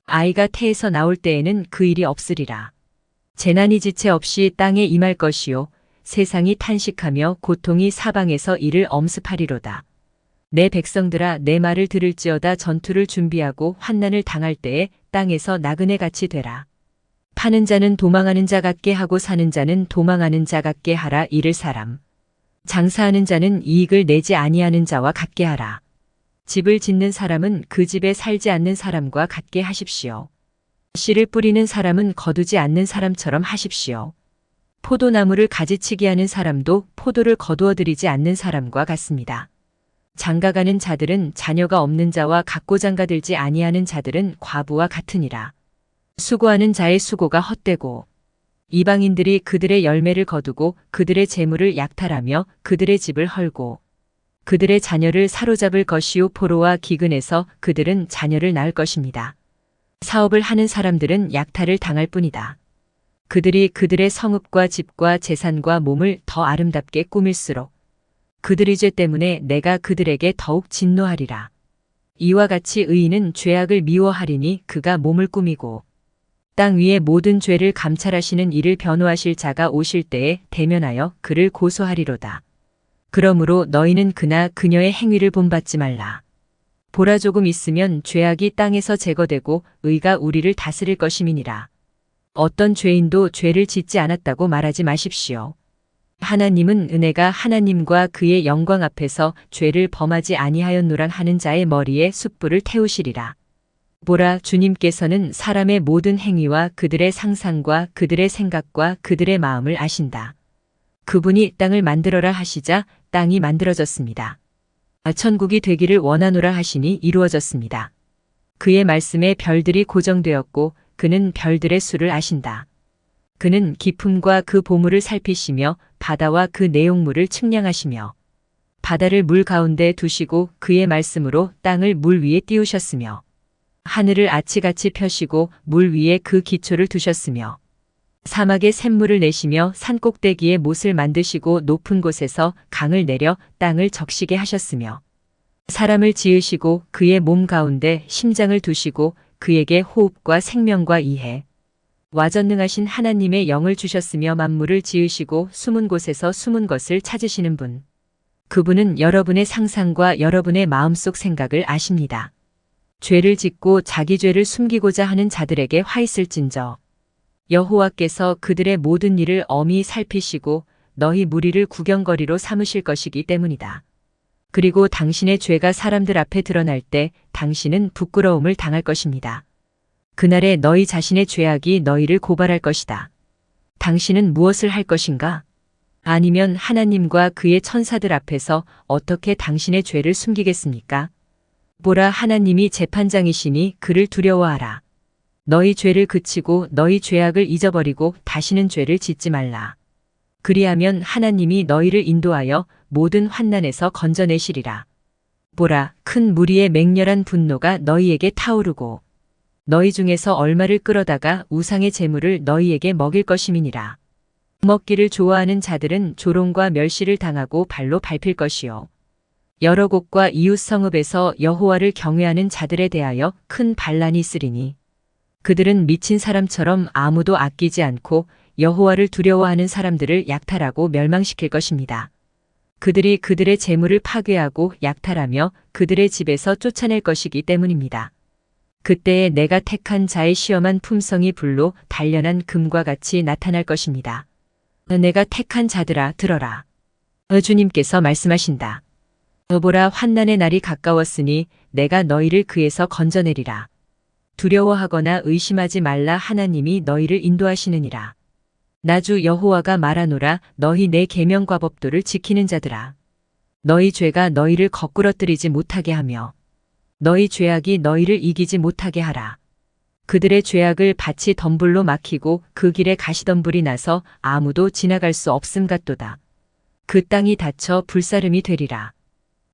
아이가 태에서 나올 때에는 그 일이 없으리라. 재난이 지체 없이 땅에 임할 것이요 세상이 탄식하며 고통이 사방에서 이를 엄습하리로다. 내 백성들아, 내 말을 들을지어다. 전투를 준비하고 환난을 당할 때에 땅에서 나그네같이 되라. 파는 자는 도망하는 자 같게 하고 사는 자는 도망하는 자 같게 하라. 잃을 사람 장사하는 자는 이익을 내지 아니하는 자와 같게 하라. 집을 짓는 사람은 그 집에 살지 않는 사람과 같게 하십시오. 씨를 뿌리는 사람은 거두지 않는 사람처럼 하십시오. 포도나무를 가지치기 하는 사람도 포도를 거두어들이지 않는 사람과 같습니다. 장가가는 자들은 자녀가 없는 자와 같고 장가들지 아니하는 자들은 과부와 같으니라. 수고하는 자의 수고가 헛되고 이방인들이 그들의 열매를 거두고 그들의 재물을 약탈하며 그들의 집을 헐고 그들의 자녀를 사로잡을 것이요 포로와 기근에서 그들은 자녀를 낳을 것입니다. 사업을 하는 사람들은 약탈을 당할 뿐이다. 그들이 그들의 성읍과 집과 재산과 몸을 더 아름답게 꾸밀수록 그들의 죄 때문에 내가 그들에게 더욱 진노하리라. 이와 같이 의인은 죄악을 미워하리니 그가 몸을 꾸미고 땅 위의 모든 죄를 감찰하시는 이를 변호하실 자가 오실 때에 대면하여 그를 고소하리로다. 그러므로 너희는 그나 그녀의 행위를 본받지 말라. 보라, 조금 있으면 죄악이 땅에서 제거되고 의가 우리를 다스릴 것임이니라. 어떤 죄인도 죄를 짓지 않았다고 말하지 마십시오. 하나님은 은혜가 하나님과 그의 영광 앞에서 죄를 범하지 아니하였노라 하는 자의 머리에 숯불을 태우시리라. 보라, 주님께서는 사람의 모든 행위와 그들의 상상과 그들의 생각과 그들의 마음을 아신다. 그분이 땅을 만들어라 하시자 땅이 만들어졌습니다. 천국이 되기를 원하노라 하시니 이루어졌습니다. 그의 말씀에 별들이 고정되었고 그는 별들의 수를 아신다. 그는 깊음과 그 보물을 살피시며 바다와 그 내용물을 측량하시며 바다를 물 가운데 두시고 그의 말씀으로 땅을 물 위에 띄우셨으며 하늘을 아치같이 펴시고 물 위에 그 기초를 두셨으며 사막에 샘물을 내시며 산꼭대기에 못을 만드시고 높은 곳에서 강을 내려 땅을 적시게 하셨으며 사람을 지으시고 그의 몸 가운데 심장을 두시고 그에게 호흡과 생명과 이해 와전능하신 하나님의 영을 주셨으며 만물을 지으시고 숨은 곳에서 숨은 것을 찾으시는 분 그분은 여러분의 상상과 여러분의 마음속 생각을 아십니다. 죄를 짓고 자기 죄를 숨기고자 하는 자들에게 화 있을진저. 여호와께서 그들의 모든 일을 엄히 살피시고 너희 무리를 구경거리로 삼으실 것이기 때문이다. 그리고 당신의 죄가 사람들 앞에 드러날 때 당신은 부끄러움을 당할 것입니다. 그날에 너희 자신의 죄악이 너희를 고발할 것이다. 당신은 무엇을 할 것인가? 아니면 하나님과 그의 천사들 앞에서 어떻게 당신의 죄를 숨기겠습니까? 보라, 하나님이 재판장이시니 그를 두려워하라. 너희 죄를 그치고 너희 죄악을 잊어버리고 다시는 죄를 짓지 말라. 그리하면 하나님이 너희를 인도하여 모든 환난에서 건져내시리라. 보라, 큰 무리의 맹렬한 분노가 너희에게 타오르고 너희 중에서 얼마를 끌어다가 우상의 재물을 너희에게 먹일 것임이니라. 먹기를 좋아하는 자들은 조롱과 멸시를 당하고 발로 밟힐 것이요. 여러 곳과 이웃 성읍에서 여호와를 경외하는 자들에 대하여 큰 반란이 있으리니 그들은 미친 사람처럼 아무도 아끼지 않고 여호와를 두려워하는 사람들을 약탈하고 멸망시킬 것입니다. 그들이 그들의 재물을 파괴하고 약탈하며 그들의 집에서 쫓아낼 것이기 때문입니다. 그때에 내가 택한 자의 시험한 품성이 불로 단련한 금과 같이 나타날 것입니다. 내가 택한 자들아, 들어라. 주님께서 말씀하신다. 보라, 환난의 날이 가까웠으니 내가 너희를 그에서 건져내리라. 두려워하거나 의심하지 말라. 하나님이 너희를 인도하시느니라. 나주 여호와가 말하노라. 너희 내 계명과 법도를 지키는 자들아, 너희 죄가 너희를 거꾸러뜨리지 못하게 하며 너희 죄악이 너희를 이기지 못하게 하라. 그들의 죄악을 밭이 덤불로 막히고 그 길에 가시덤불이 나서 아무도 지나갈 수 없음 같도다. 그 땅이 닫혀 불사름이 되리라.